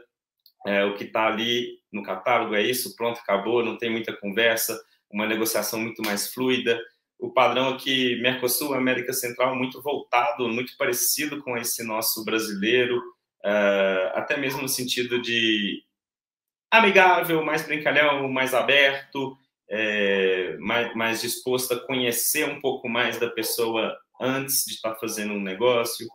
O que está ali no catálogo é isso, pronto, acabou, não tem muita conversa, uma negociação muito mais fluida. O padrão aqui, Mercosul, América Central, muito voltado, muito parecido com esse nosso brasileiro, até mesmo no sentido de amigável, mais brincalhão, mais aberto, mais disposto a conhecer um pouco mais da pessoa antes de estar fazendo um negócio.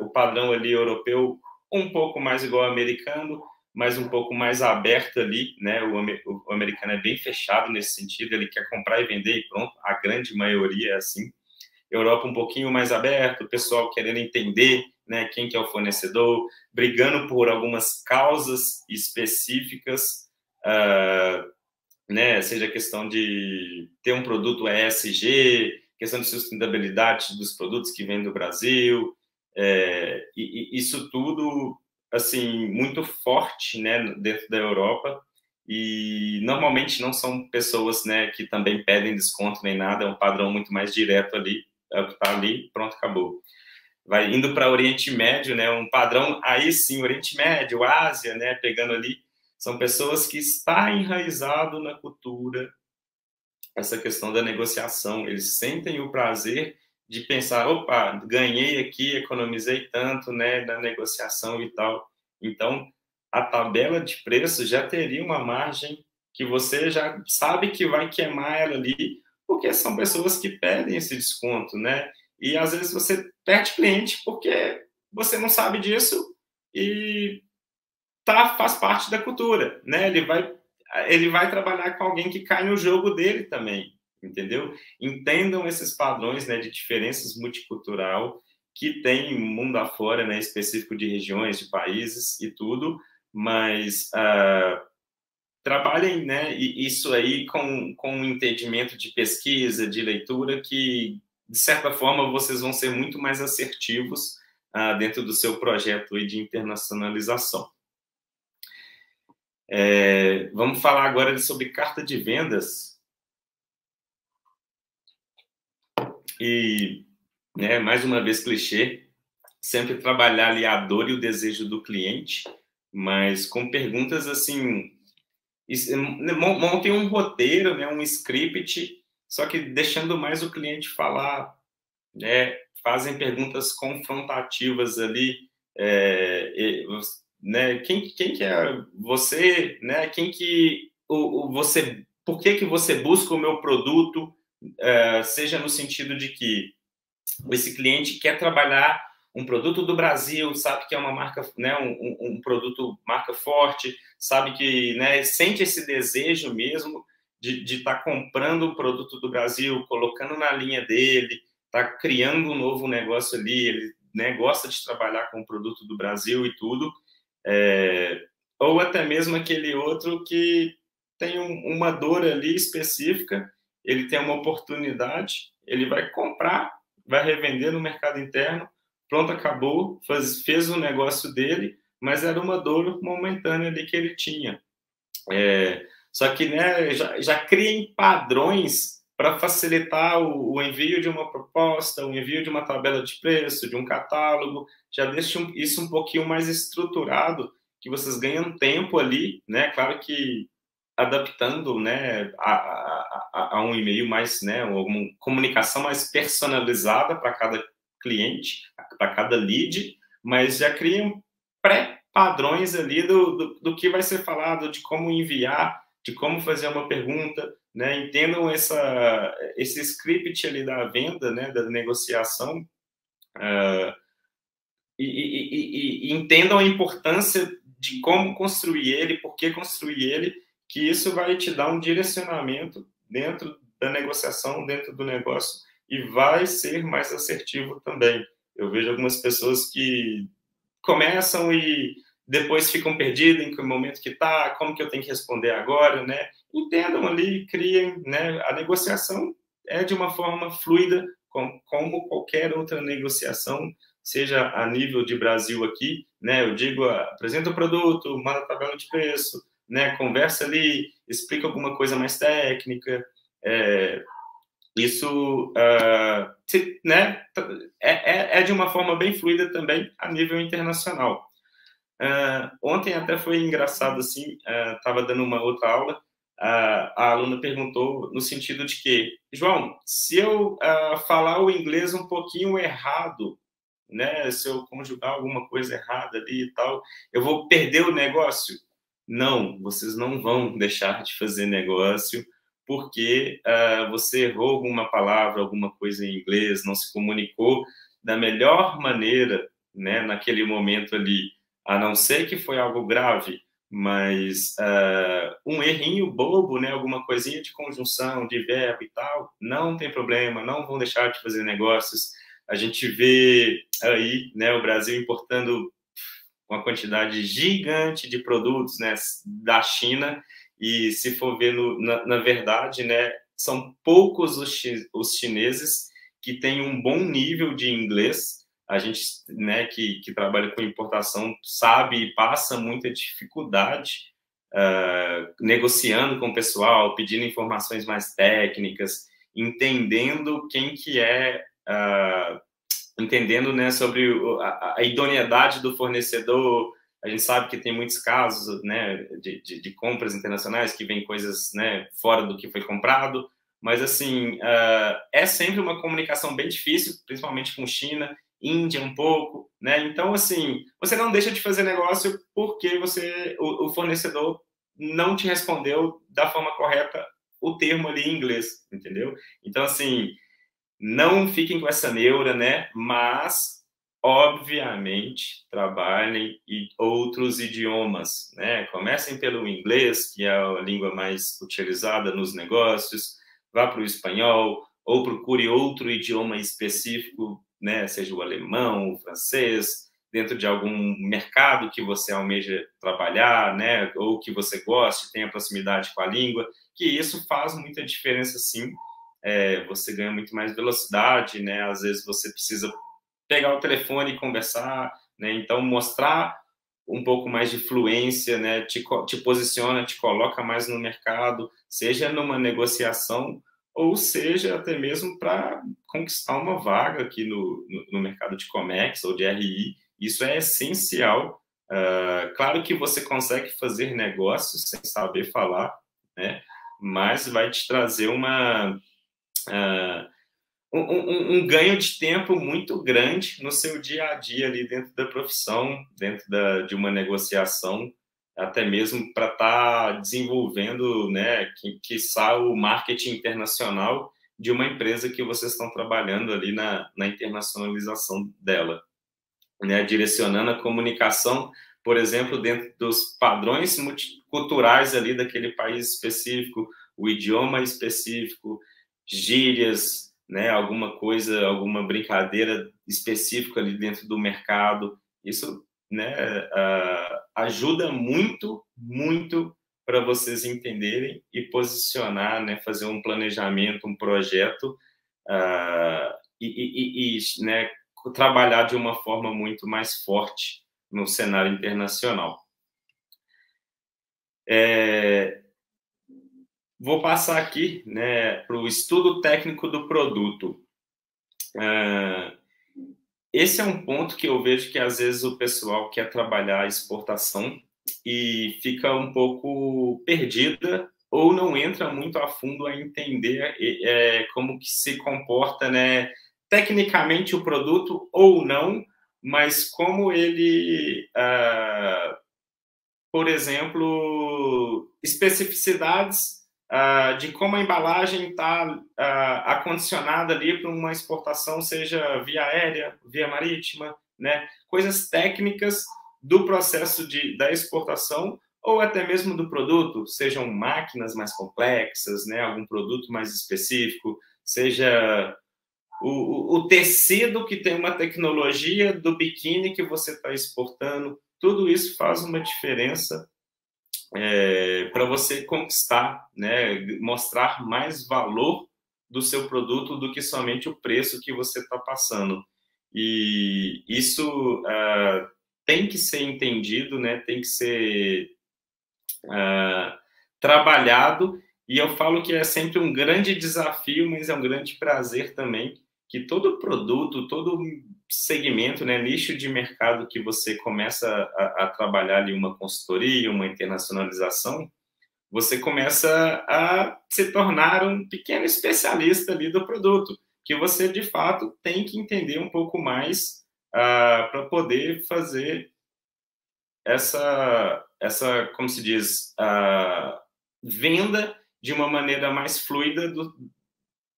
O padrão ali europeu, um pouco mais igual ao americano, mas um pouco mais aberto ali, né? O americano é bem fechado nesse sentido, ele quer comprar e vender e pronto, a grande maioria é assim. Europa um pouquinho mais aberto, o pessoal querendo entender, né, quem que é o fornecedor, brigando por algumas causas específicas, né, seja a questão de ter um produto ESG, questão de sustentabilidade dos produtos que vêm do Brasil, e isso tudo, assim, muito forte, né, dentro da Europa. E normalmente não são pessoas, né, que também pedem desconto nem nada, é um padrão muito mais direto ali, é o que está ali, pronto, acabou. Vai indo para Oriente Médio, né, um padrão, aí sim, Oriente Médio, Ásia, né, pegando ali, são pessoas que está enraizado na cultura essa questão da negociação, eles sentem o prazer de pensar, opa, ganhei aqui, economizei tanto, né, na negociação e tal. Então, a tabela de preço já teria uma margem que você já sabe que vai queimar ela ali, porque são pessoas que pedem esse desconto, né? E às vezes você perde cliente porque você não sabe disso e faz parte da cultura, né? Ele vai trabalhar com alguém que cai no jogo dele também, entendeu? Entendam esses padrões, né, de diferenças multicultural que tem mundo afora, né, específico de regiões, de países e tudo, mas trabalhem, né, isso aí com um entendimento de pesquisa, de leitura, que, de certa forma, vocês vão ser muito mais assertivos dentro do seu projeto aí de internacionalização. Vamos falar agora sobre carta de vendas. E, né, mais uma vez, clichê, sempre trabalhar ali a dor e o desejo do cliente, mas com perguntas assim, montem um roteiro, né, um script, só que deixando mais o cliente falar, né, fazem perguntas confrontativas ali, né? Quem que é você, né? Quem que você, por que você busca o meu produto? Seja no sentido de que esse cliente quer trabalhar um produto do Brasil, sabe que é uma marca, né, um produto marca forte, sabe que, né, sente esse desejo mesmo de estar comprando o produto do Brasil, colocando na linha dele, tá criando um novo negócio ali, ele, né, gosta de trabalhar com o produto do Brasil e tudo, ou até mesmo aquele outro que tem uma dor ali específica, ele tem uma oportunidade, ele vai comprar, vai revender no mercado interno, pronto, acabou, fez o negócio dele, mas era uma dor momentânea ali que ele tinha. Só que, né, já criem padrões para facilitar o envio de uma proposta, o envio de uma tabela de preço, de um catálogo, já deixa isso um pouquinho mais estruturado, que vocês ganham tempo ali, né? Claro que adaptando, né, a um e-mail mais, né, uma comunicação mais personalizada para cada cliente, para cada lead, mas já criam pré-padrões ali do que vai ser falado, de como enviar, de como fazer uma pergunta, né, entendam esse script ali da venda, né, da negociação, e entendam a importância de como construir ele, por que construir ele, que isso vai te dar um direcionamento dentro da negociação, dentro do negócio, e vai ser mais assertivo também. Eu vejo algumas pessoas que começam e depois ficam perdidas em que momento que está, como que eu tenho que responder agora, né? Entendam ali, criem, né? A negociação é de uma forma fluida, como qualquer outra negociação, seja a nível de Brasil aqui, né? Eu digo, apresenta o produto, manda a tabela de preço, né? Conversa ali, explica alguma coisa mais técnica, isso, né? É de uma forma bem fluida também a nível internacional. Ontem até foi engraçado, assim, estava dando uma outra aula, a aluna perguntou no sentido de que, João, se eu falar o inglês um pouquinho errado, né, se eu conjugar alguma coisa errada ali e tal, eu vou perder o negócio? Não, vocês não vão deixar de fazer negócio porque você errou alguma palavra, alguma coisa em inglês, não se comunicou da melhor maneira, né, naquele momento ali, a não ser que foi algo grave, mas um errinho bobo, né, alguma coisinha de conjunção, de verbo e tal, não tem problema, não vão deixar de fazer negócios. A gente vê aí, né, o Brasil importando uma quantidade gigante de produtos, né, da China, e se for ver na verdade, né, são poucos os chineses que têm um bom nível de inglês. A gente, né, que trabalha com importação sabe e passa muita dificuldade negociando com o pessoal, pedindo informações mais técnicas, entendendo quem que é entendendo, né, sobre a idoneidade do fornecedor. A gente sabe que tem muitos casos, né, de compras internacionais que vem coisas, né, fora do que foi comprado, mas assim é sempre uma comunicação bem difícil, principalmente com China, Índia um pouco, né? Então assim você não deixa de fazer negócio porque o fornecedor não te respondeu da forma correta o termo ali em inglês, entendeu? Então assim não fiquem com essa neura, né? Mas, obviamente, trabalhem outros idiomas, né? Comecem pelo inglês, que é a língua mais utilizada nos negócios, vá para o espanhol, ou procure outro idioma específico, né? Seja o alemão, o francês, dentro de algum mercado que você almeja trabalhar, né? Ou que você goste, tenha proximidade com a língua, que isso faz muita diferença, sim. Você ganha muito mais velocidade, né? Às vezes você precisa pegar o telefone e conversar, né? Então mostrar um pouco mais de fluência, né? Te posiciona, te coloca mais no mercado, seja numa negociação ou seja até mesmo para conquistar uma vaga aqui no mercado de Comex ou de RI. Isso é essencial. Claro que você consegue fazer negócios sem saber falar, né? Mas vai te trazer um ganho de tempo muito grande no seu dia a dia ali dentro da profissão, dentro de uma negociação, até mesmo para estar desenvolvendo, né, quiçá o marketing internacional de uma empresa que vocês estão trabalhando ali na internacionalização dela, né, direcionando a comunicação, por exemplo, dentro dos padrões multiculturais ali daquele país específico, o idioma específico, gírias, né, alguma coisa, alguma brincadeira específica ali dentro do mercado. Isso, né, ajuda muito, muito para vocês entenderem e posicionar, né, fazer um planejamento, um projeto, né, trabalhar de uma forma muito mais forte no cenário internacional. Vou passar aqui, né, para o estudo técnico do produto. Esse é um ponto que eu vejo que às vezes o pessoal quer trabalhar a exportação e fica um pouco perdida ou não entra muito a fundo a entender como que se comporta, né, tecnicamente o produto ou não, mas como ele, por exemplo, especificidades de como a embalagem está acondicionada ali para uma exportação, seja via aérea, via marítima, né? Coisas técnicas do processo da exportação ou até mesmo do produto, sejam máquinas mais complexas, né? Algum produto mais específico, seja o tecido que tem uma tecnologia do biquíni que você está exportando, tudo isso faz uma diferença para você conquistar, né, mostrar mais valor do seu produto do que somente o preço que você está passando. E isso tem que ser entendido, né, tem que ser trabalhado, e eu falo que é sempre um grande desafio, mas é um grande prazer também, que todo produto, todo segmento, né, nicho de mercado que você começa a trabalhar ali uma consultoria, uma internacionalização, você começa a se tornar um pequeno especialista ali do produto, que você, de fato, tem que entender um pouco mais para poder fazer essa, como se diz, venda de uma maneira mais fluida,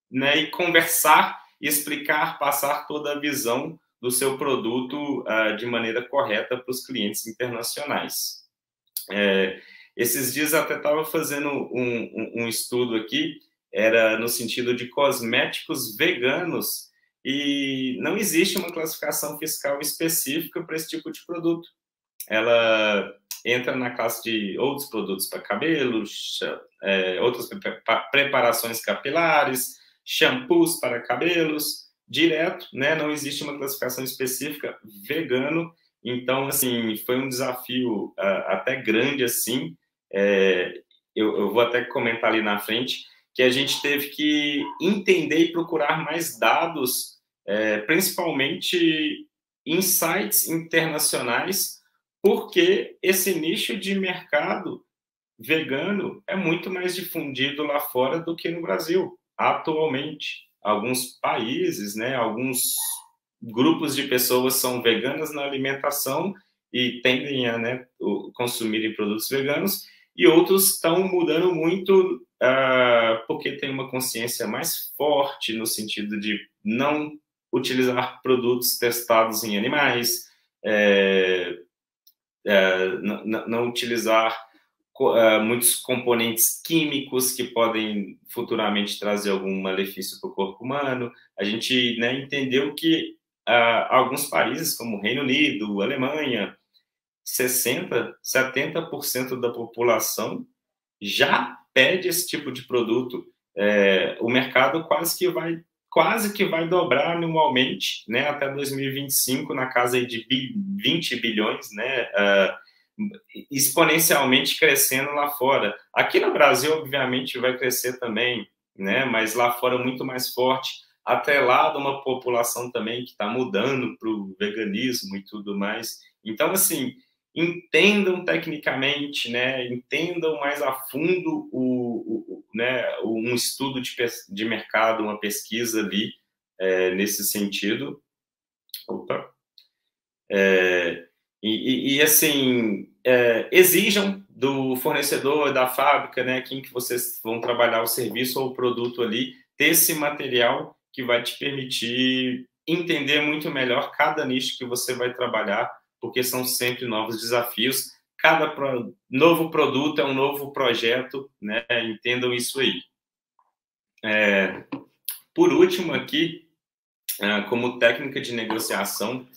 né, e conversar, explicar, passar toda a visão do seu produto de maneira correta para os clientes internacionais. Esses dias até estava fazendo um estudo aqui, era no sentido de cosméticos veganos, e não existe uma classificação fiscal específica para esse tipo de produto. Ela entra na classe de outros produtos para cabelo, outras preparações capilares, shampoos para cabelos, direto, né? Não existe uma classificação específica vegano. Então, assim, foi um desafio até grande, assim. Eu vou até comentar ali na frente, que a gente teve que entender e procurar mais dados, principalmente insights internacionais, porque esse nicho de mercado vegano é muito mais difundido lá fora do que no Brasil, atualmente. Alguns países, né, alguns grupos de pessoas são veganas na alimentação e tendem a, né, consumirem produtos veganos, e outros estão mudando muito porque tem uma consciência mais forte no sentido de não utilizar produtos testados em animais, não utilizar muitos componentes químicos que podem futuramente trazer algum malefício para o corpo humano. A gente, né, entendeu que alguns países, como o Reino Unido, Alemanha, 60%, 70% da população já pede esse tipo de produto. O mercado quase que vai dobrar anualmente, né, até 2025, na casa de 20 bilhões, né, exponencialmente crescendo lá fora. Aqui no Brasil, obviamente, vai crescer também, né, mas lá fora muito mais forte, atrelado a uma população também que está mudando para o veganismo e tudo mais. Então, assim, entendam tecnicamente, né, entendam mais a fundo né, um estudo de mercado, uma pesquisa ali, nesse sentido. Opa. Assim, exijam do fornecedor, da fábrica, né, quem que vocês vão trabalhar o serviço ou o produto ali, ter esse material que vai te permitir entender muito melhor cada nicho que você vai trabalhar, porque são sempre novos desafios. Cada novo produto é um novo projeto, né? Entendam isso aí. Por último aqui, como técnica de negociação,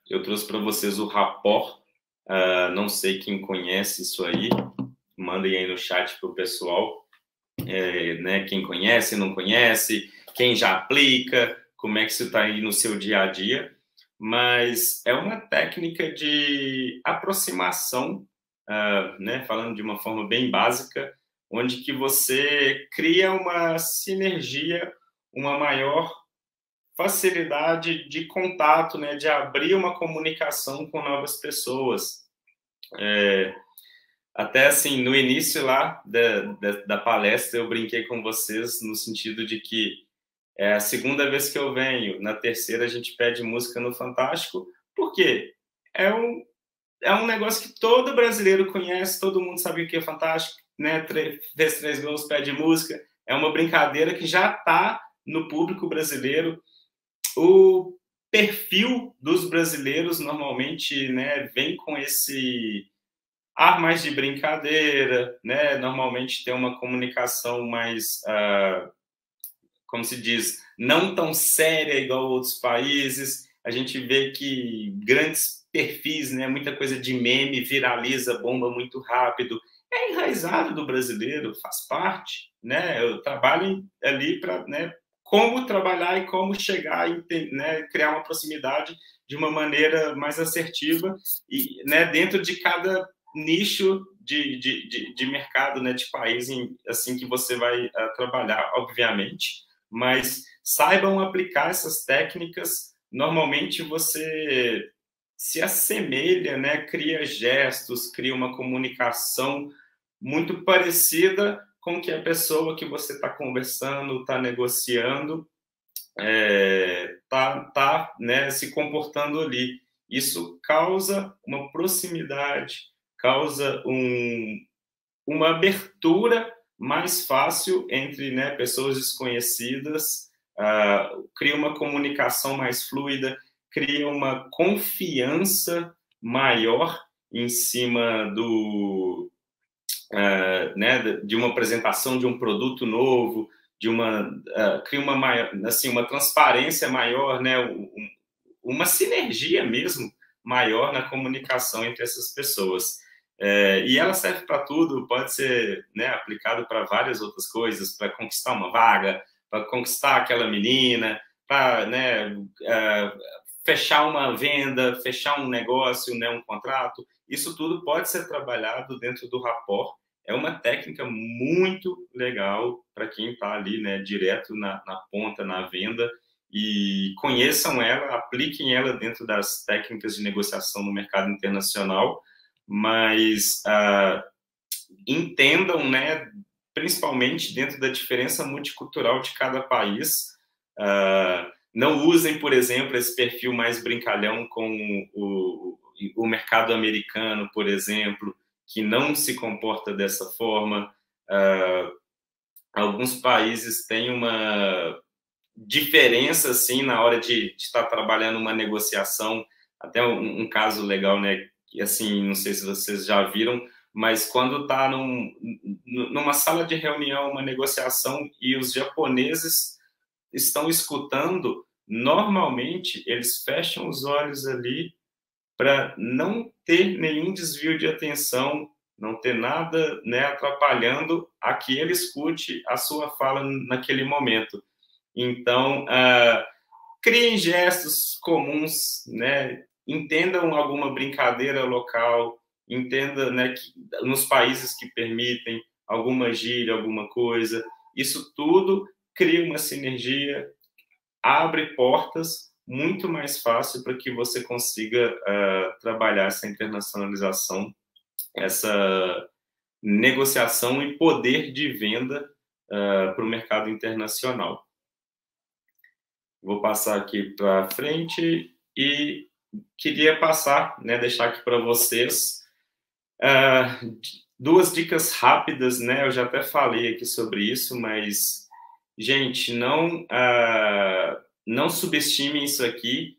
eu trouxe para vocês o rapport. Não sei quem conhece isso aí, mandem aí no chat para o pessoal, né? Quem conhece, não conhece, quem já aplica, como é que isso está aí no seu dia a dia. Mas é uma técnica de aproximação, né? Falando de uma forma bem básica, onde que você cria uma sinergia, uma maior facilidade de contato, né, de abrir uma comunicação com novas pessoas. Até assim, no início lá da palestra, eu brinquei com vocês no sentido de que é a segunda vez que eu venho, na terceira a gente pede música no Fantástico, porque é um negócio que todo brasileiro conhece, todo mundo sabe o que é Fantástico, né? Fez 3 gols, pede música. É uma brincadeira que já está no público brasileiro. O perfil dos brasileiros normalmente, né, vem com esse ar mais de brincadeira, né? Normalmente tem uma comunicação mais, como se diz, não tão séria igual outros países. A gente vê que grandes perfis, né, muita coisa de meme viraliza, bomba muito rápido. É enraizado do brasileiro, faz parte, né? Eu trabalho ali para, né, como trabalhar e como chegar e, né, criar uma proximidade de uma maneira mais assertiva e, né, dentro de cada nicho de mercado, né, de país, assim que você vai trabalhar, obviamente, mas saibam aplicar essas técnicas. Normalmente você se assemelha, né, cria gestos, cria uma comunicação muito parecida com que a pessoa que você está conversando, está negociando, tá, né, se comportando ali. Isso causa uma proximidade, causa uma abertura mais fácil entre, né, pessoas desconhecidas, cria uma comunicação mais fluida, cria uma confiança maior em cima né, de uma apresentação de um produto novo, cria uma maior, assim, uma transparência maior, né, uma sinergia mesmo maior na comunicação entre essas pessoas. E ela serve para tudo, pode ser, né, aplicado para várias outras coisas, para conquistar uma vaga, para conquistar aquela menina, para, né, fechar uma venda, fechar um negócio, né, um contrato. Isso tudo pode ser trabalhado dentro do rapport. É uma técnica muito legal para quem está ali, né, direto na ponta, na venda, e conheçam ela, apliquem ela dentro das técnicas de negociação no mercado internacional, mas entendam, né, principalmente dentro da diferença multicultural de cada país. Não usem, por exemplo, esse perfil mais brincalhão com o mercado americano, por exemplo, que não se comporta dessa forma. Alguns países têm uma diferença, assim, na hora de estar trabalhando uma negociação. Até um caso legal, né, que, assim, não sei se vocês já viram, mas quando está numa sala de reunião, uma negociação, e os japoneses estão escutando, normalmente eles fecham os olhos ali para não ter nenhum desvio de atenção, não ter nada, né, atrapalhando a que ele escute a sua fala naquele momento. Então, criem gestos comuns, né? Entendam alguma brincadeira local, entenda, né, que nos países que permitem alguma gíria, alguma coisa. Isso tudo cria uma sinergia, abre portas muito mais fácil para que você consiga trabalhar essa internacionalização, essa negociação e poder de venda para o mercado internacional. Vou passar aqui para frente e queria passar, né, deixar aqui para vocês duas dicas rápidas, né? Eu já até falei aqui sobre isso, mas, gente, não subestimem isso aqui.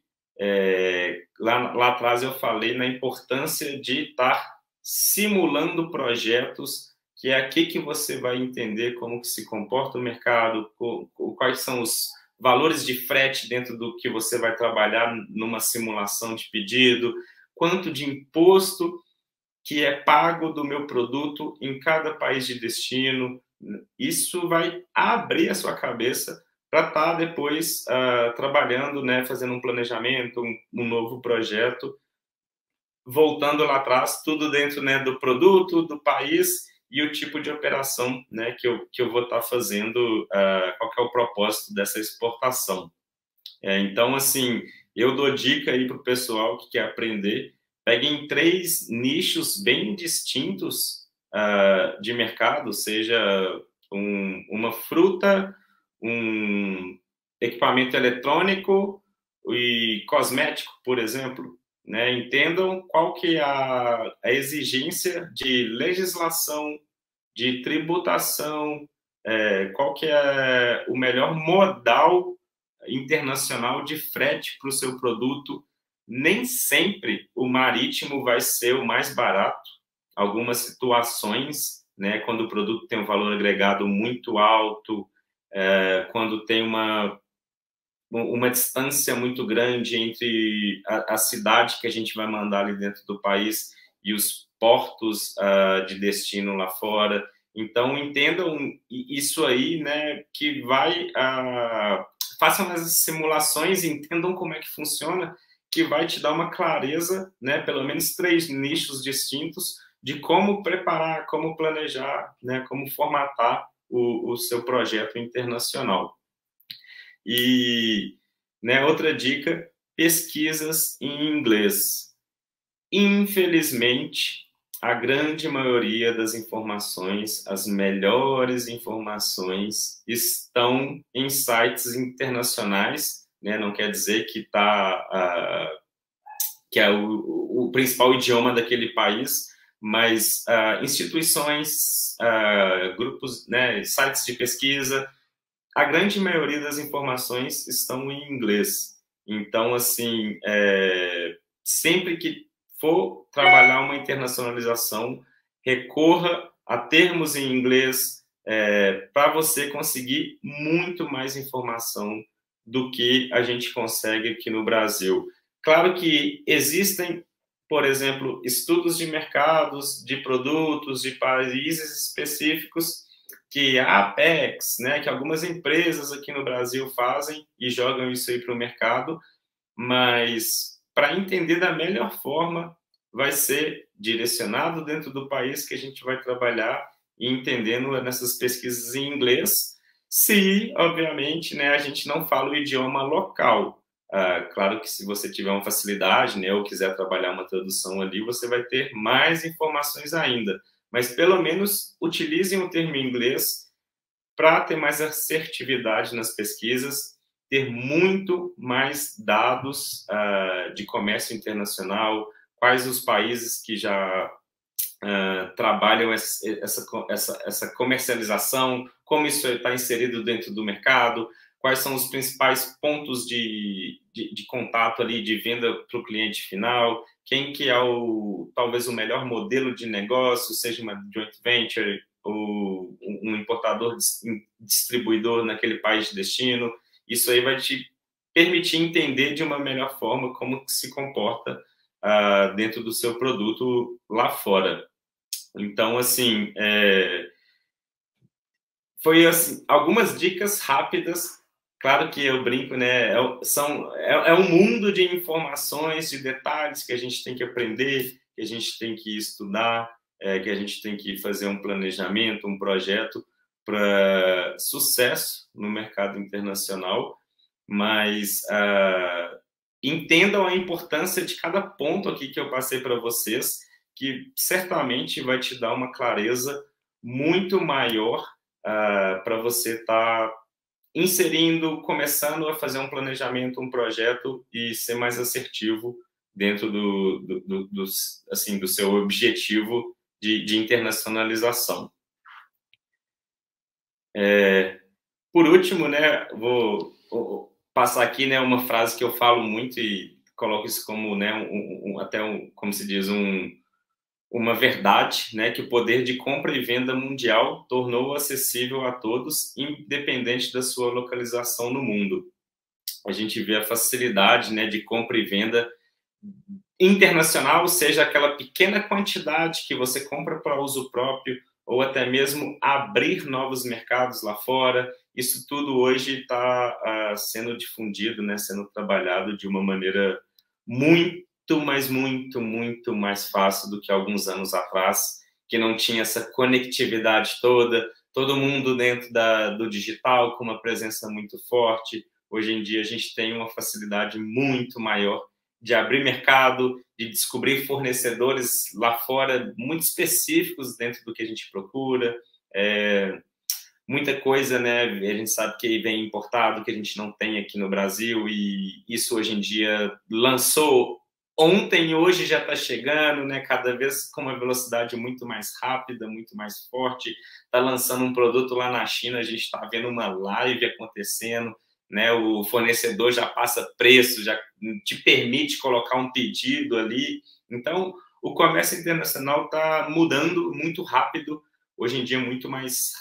Lá atrás eu falei na importância de estar simulando projetos, que é aqui que você vai entender como que se comporta o mercado, quais são os valores de frete dentro do que você vai trabalhar numa simulação de pedido, quanto de imposto que é pago do meu produto em cada país de destino. Isso vai abrir a sua cabeça para estar depois trabalhando, né, fazendo um planejamento, um novo projeto, voltando lá atrás, tudo dentro, né, do produto, do país e o tipo de operação, né, que eu vou estar fazendo, qual que é o propósito dessa exportação. Então, assim, eu dou dica aí para o pessoal que quer aprender. Peguem 3 nichos bem distintos de mercado, seja uma fruta, um equipamento eletrônico e cosmético, por exemplo. Né? Entendam qual que é a exigência de legislação, de tributação, qual que é o melhor modal internacional de frete para o seu produto. Nem sempre o marítimo vai ser o mais barato. Algumas situações, né, quando o produto tem um valor agregado muito alto, quando tem uma distância muito grande entre a cidade que a gente vai mandar ali dentro do país e os portos de destino lá fora. Então, entendam isso aí, né, que vai... façam as simulações, entendam como é que funciona, que vai te dar uma clareza, né, pelo menos 3 nichos distintos de como preparar, como planejar, né, como formatar o seu projeto internacional. E, né, outra dica, pesquisas em inglês. Infelizmente, a grande maioria das informações, as melhores informações, estão em sites internacionais, né? Não quer dizer que que é o principal idioma daquele país, mas instituições, grupos, né, sites de pesquisa, a grande maioria das informações estão em inglês. Então, assim, sempre que for trabalhar uma internacionalização, recorra a termos em inglês para você conseguir muito mais informação do que a gente consegue aqui no Brasil. Claro que existem, por exemplo, estudos de mercados, de produtos, de países específicos, que a Apex, né, que algumas empresas aqui no Brasil fazem e jogam isso aí para o mercado, mas para entender da melhor forma, vai ser direcionado dentro do país que a gente vai trabalhar e entendendo nessas pesquisas em inglês, se, obviamente, né, a gente não fala o idioma local. Claro que se você tiver uma facilidade, né, ou quiser trabalhar uma tradução ali, você vai ter mais informações ainda. Mas, pelo menos, utilizem o termo em inglês para ter mais assertividade nas pesquisas, ter muito mais dados de comércio internacional, quais os países que já trabalham essa comercialização, como isso está inserido dentro do mercado, quais são os principais pontos de contato ali, de venda para o cliente final, quem que é talvez o melhor modelo de negócio, seja uma joint venture ou um importador, distribuidor naquele país de destino. Isso aí vai te permitir entender de uma melhor forma como se comporta dentro do seu produto lá fora. Então, assim, foi assim, algumas dicas rápidas. Claro que eu brinco, né? É um mundo de informações, de detalhes que a gente tem que aprender, que a gente tem que estudar, que a gente tem que fazer um planejamento, um projeto para sucesso no mercado internacional. Mas entendam a importância de cada ponto aqui que eu passei para vocês, que certamente vai te dar uma clareza muito maior para você estar inserindo, começando a fazer um planejamento, um projeto e ser mais assertivo dentro assim, do seu objetivo de internacionalização. Por último, né, vou passar aqui, né, uma frase que eu falo muito e coloco isso como, né, como se diz, uma verdade, né, que o poder de compra e venda mundial tornou acessível a todos, independente da sua localização no mundo. A gente vê a facilidade, né, de compra e venda internacional, seja aquela pequena quantidade que você compra para uso próprio, ou até mesmo abrir novos mercados lá fora. Isso tudo hoje está sendo difundido, né, sendo trabalhado de uma maneira muito mais fácil do que alguns anos atrás, que não tinha essa conectividade toda, todo mundo dentro do digital, com uma presença muito forte. Hoje em dia a gente tem uma facilidade muito maior de abrir mercado, de descobrir fornecedores lá fora muito específicos dentro do que a gente procura. Muita coisa, né? A gente sabe que vem importado, que a gente não tem aqui no Brasil, e isso hoje em dia lançou ontem, hoje já está chegando, né? Cada vez com uma velocidade muito mais rápida, muito mais forte. Está lançando um produto lá na China, a gente está vendo uma live acontecendo, né? O fornecedor já passa preço, já te permite colocar um pedido ali. Então, o comércio internacional está mudando muito rápido. Hoje em dia, muito mais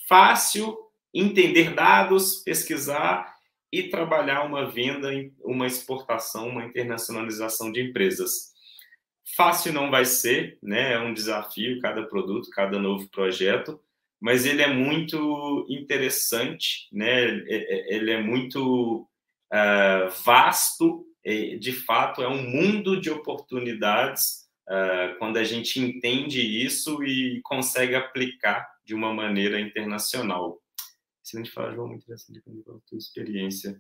fácil entender dados, pesquisar e trabalhar uma venda, uma exportação, uma internacionalização de empresas. Fácil não vai ser, né? É um desafio, cada produto, cada novo projeto, mas ele é muito interessante, né? Ele é muito vasto, de fato, é um mundo de oportunidades quando a gente entende isso e consegue aplicar de uma maneira internacional. Excelente fala, João, muito interessante a tua experiência.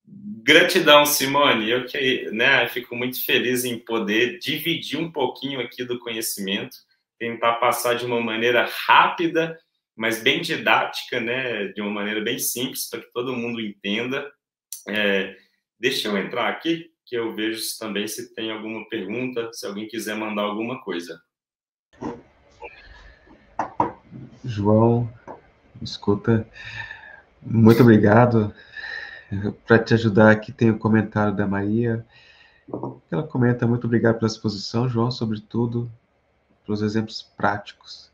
Gratidão, Simone. Eu que, né, fico muito feliz em poder dividir um pouquinho aqui do conhecimento, tentar passar de uma maneira rápida, mas bem didática, né, de uma maneira bem simples para que todo mundo entenda. Deixa eu entrar aqui, que eu vejo também se tem alguma pergunta, se alguém quiser mandar alguma coisa. João, escuta, muito obrigado. Para te ajudar aqui tem o comentário da Maria. Ela comenta: muito obrigado pela exposição, João, sobretudo pelos exemplos práticos.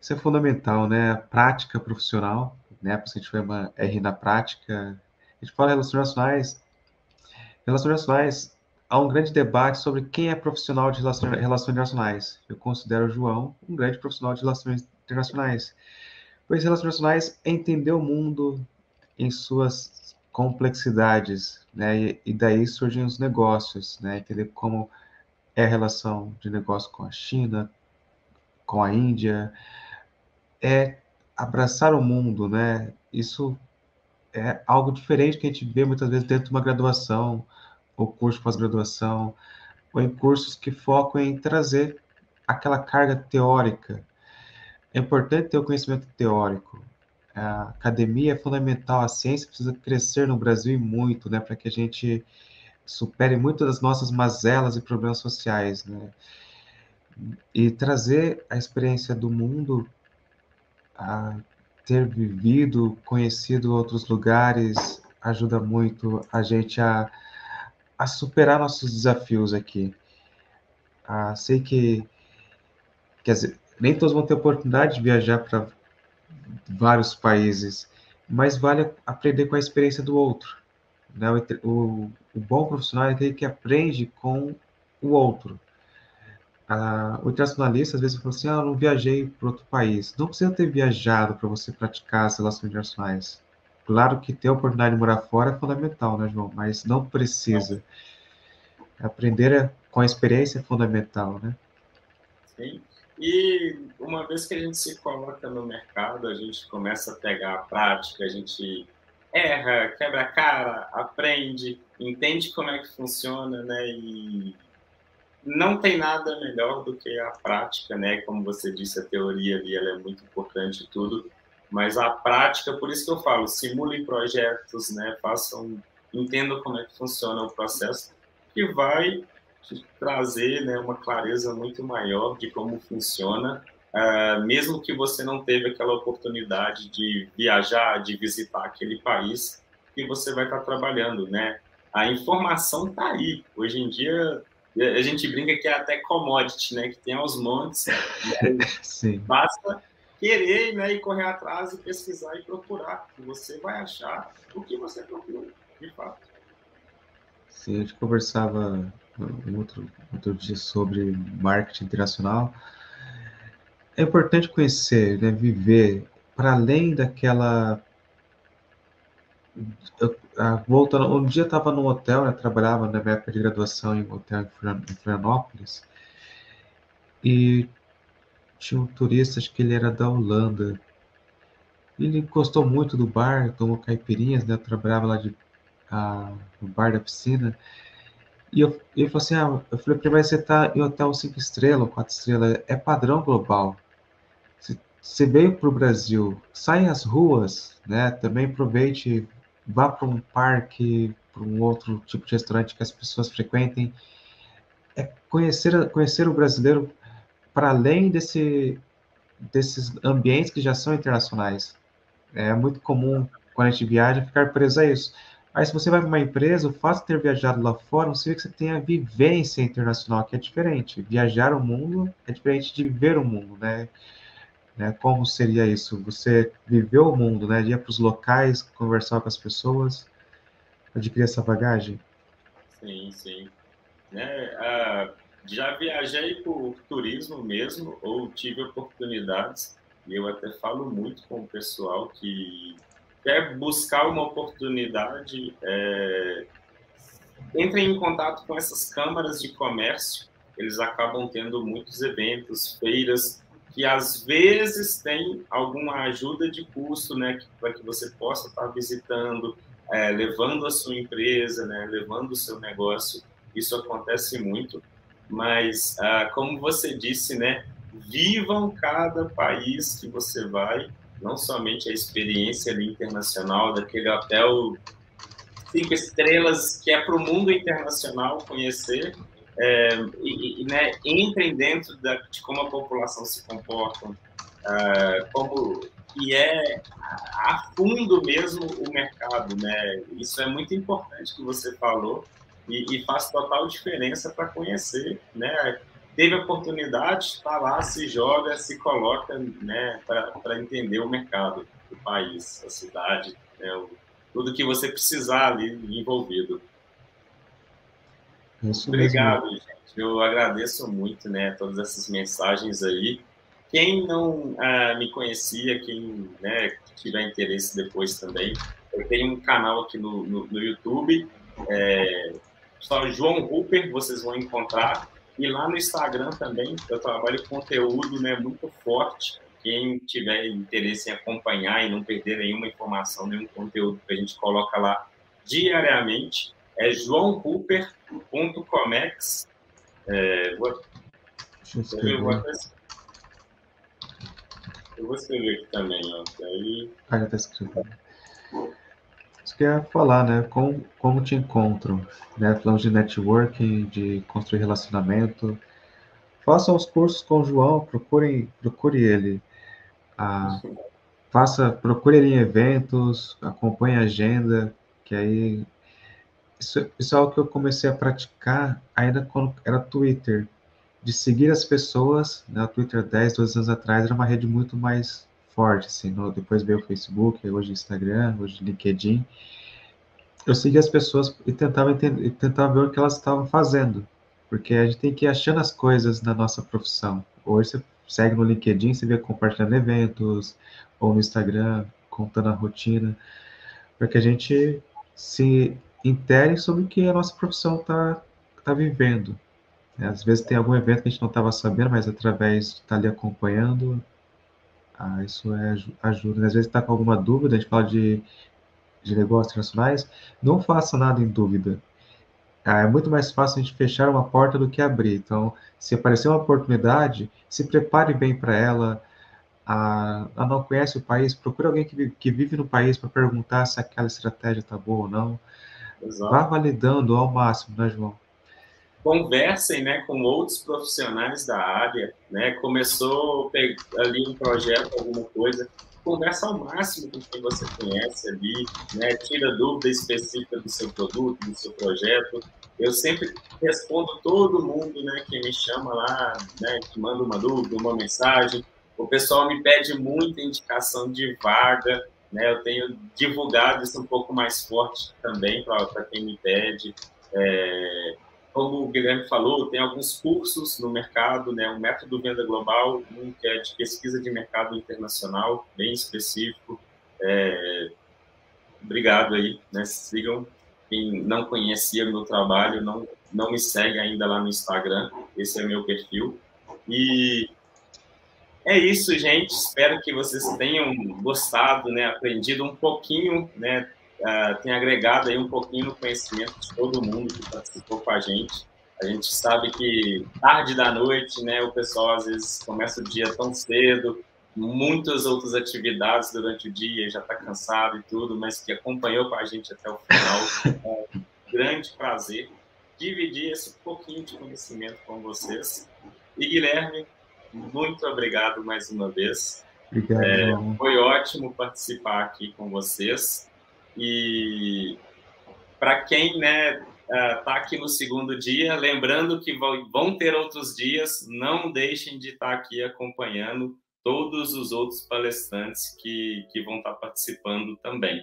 Isso é fundamental, né? A prática profissional, né? Porque a gente chama R na prática. A gente fala relações internacionais, há um grande debate sobre quem é profissional de relações internacionais. Eu considero o João um grande profissional de relações internacionais. Pois relações internacionais é entender o mundo em suas complexidades, né? E daí surgem os negócios, né? Entender como é a relação de negócio com a China, com a Índia, é abraçar o mundo, né? Isso é algo diferente que a gente vê muitas vezes dentro de uma graduação, ou curso de pós-graduação, ou em cursos que focam em trazer aquela carga teórica. É importante ter o conhecimento teórico. A academia é fundamental, a ciência precisa crescer no Brasil e muito, né, para que a gente supere muitas das nossas mazelas e problemas sociais, né? E trazer a experiência do mundo, a ter vivido, conhecido outros lugares, ajuda muito a gente a superar nossos desafios aqui. Sei que, quer dizer, nem todos vão ter oportunidade de viajar para vários países, mas vale aprender com a experiência do outro, né? O bom profissional é aquele que aprende com o outro. O internacionalista, às vezes, fala assim: eu não viajei para outro país. Não precisa ter viajado para você praticar as relações internacionais. Claro que ter a oportunidade de morar fora é fundamental, né, João? Mas não precisa. Aprender com a experiência é fundamental, né? Sim. E uma vez que a gente se coloca no mercado, a gente começa a pegar a prática, a gente erra, quebra a cara, aprende, entende como é que funciona, né? E não tem nada melhor do que a prática, né? Como você disse, a teoria ali ela é muito importante e tudo, mas a prática, por isso que eu falo, simulem projetos, né, façam, entendam como é que funciona o processo, que vai te trazer, né, uma clareza muito maior de como funciona, mesmo que você não teve aquela oportunidade de viajar, de visitar aquele país que você vai estar trabalhando, né? A informação está aí. Hoje em dia, a gente brinca que é até commodity, né? Que tem aos montes. Sim. Basta querer, né, e correr atrás e pesquisar e procurar. E você vai achar o que você procura, de fato. Sim, a gente conversava outro dia sobre marketing internacional. É importante conhecer, né, viver para além daquela. Voltando, um dia eu estava num hotel, né, trabalhava na minha época de graduação em um hotel em Florianópolis, e tinha um turista, acho que ele era da Holanda. Ele gostou muito do bar, tomou caipirinhas, né? Eu trabalhava lá no bar da piscina. E ele falou assim: eu falei para ele, mas você está em hotel 5 estrelas, 4 estrelas, é padrão global. Você veio para o Brasil, sai às ruas, né? Também aproveite, vá para um parque, para um outro tipo de restaurante que as pessoas frequentem. É conhecer o brasileiro para além desses ambientes que já são internacionais. É muito comum, quando a gente viaja, ficar preso a isso. Aí, se você vai para uma empresa, o fato de ter viajado lá fora, não significa que você tenha vivência internacional, que é diferente. Viajar o mundo é diferente de viver o mundo, né? Como seria isso? Você viveu o mundo, né? Ir para os locais, conversar com as pessoas, adquirir essa bagagem. Sim, sim. Né? Já viajei por turismo mesmo, ou tive oportunidades, e eu até falo muito com o pessoal que quer buscar uma oportunidade, entre em contato com essas câmaras de comércio, eles acabam tendo muitos eventos, feiras, que às vezes tem alguma ajuda de custo, né, para que você possa estar visitando, levando a sua empresa, né, levando o seu negócio. Isso acontece muito, mas como você disse, né, vivam cada país que você vai, não somente a experiência ali internacional daquele hotel 5 estrelas que é para o mundo internacional conhecer, né, entrem dentro de como a população se comporta, como que é a fundo mesmo o mercado, né? Isso é muito importante que você falou e faz total diferença para conhecer, né? Teve oportunidade, está lá, se joga, se coloca, né, para entender o mercado, o país, a cidade, né, tudo que você precisar ali envolvido. É isso mesmo. Obrigado, gente. Eu agradeço muito, né, todas essas mensagens aí. Quem não me conhecia, quem, né, tiver interesse depois também, eu tenho um canal aqui no YouTube, só João Hooper, vocês vão encontrar. E lá no Instagram também, eu trabalho conteúdo, né, muito forte. Quem tiver interesse em acompanhar e não perder nenhuma informação, nenhum conteúdo que a gente coloca lá diariamente, é joãohooper.comex. Deixa eu Eu vou, escrever. eu vou escrever aqui também, ó. Daí... Já está escrevendo. Isso que eu ia falar, né? Como te encontram, né? Falamos de networking, de construir relacionamento. Façam os cursos com o João, procure ele. Ah, procure ele em eventos, acompanhe a agenda, que aí isso é algo que eu comecei a praticar ainda quando era Twitter, de seguir as pessoas, né? O Twitter 10, 12 anos atrás era uma rede muito mais forte, assim, depois veio o Facebook, hoje o Instagram, hoje o LinkedIn. Eu seguia as pessoas e tentava entender, tentava ver o que elas estavam fazendo, porque a gente tem que ir achando as coisas na nossa profissão. Hoje você segue no LinkedIn, você vê compartilhando eventos, ou no Instagram, contando a rotina, para que a gente se intere sobre o que a nossa profissão tá vivendo. Às vezes tem algum evento que a gente não estava sabendo, mas através de estar ali acompanhando, isso ajuda. Às vezes está com alguma dúvida, a gente fala de negócios internacionais, não faça nada em dúvida. É muito mais fácil a gente fechar uma porta do que abrir. Então, se aparecer uma oportunidade, se prepare bem para ela, não conhece o país, procura alguém que vive no país para perguntar se aquela estratégia está boa ou não. Vá Exato. validando ao máximo, né, João? Conversem, né, com outros profissionais da área, né? Começou ali um projeto, alguma coisa, conversa ao máximo com quem você conhece ali, né? Tira dúvida específica do seu produto, do seu projeto. Eu sempre respondo todo mundo, né, que me chama lá, né, que manda uma dúvida, uma mensagem. O pessoal me pede muita indicação de vaga, né? Eu tenho divulgado isso um pouco mais forte também para quem me pede. Como o Guilherme falou, tem alguns cursos no mercado, né? Um método venda global, um que é de pesquisa de mercado internacional, bem específico. Obrigado aí, né? Sigam. Quem não conhecia meu trabalho, não me segue ainda lá no Instagram. Esse é meu perfil. E é isso, gente. Espero que vocês tenham gostado, né? Aprendido um pouquinho, né? Tenha agregado aí um pouquinho no conhecimento de todo mundo que participou com a gente. A gente sabe que tarde da noite, né? O pessoal às vezes começa o dia tão cedo, muitas outras atividades durante o dia, já está cansado e tudo, mas que acompanhou com a gente até o final. É um grande prazer dividir esse pouquinho de conhecimento com vocês. E Guilherme, muito obrigado mais uma vez. Obrigado, João. Foi ótimo participar aqui com vocês. E para quem, né, tá aqui no segundo dia, lembrando que vão ter outros dias, não deixem de estar aqui acompanhando todos os outros palestrantes que vão estar participando também.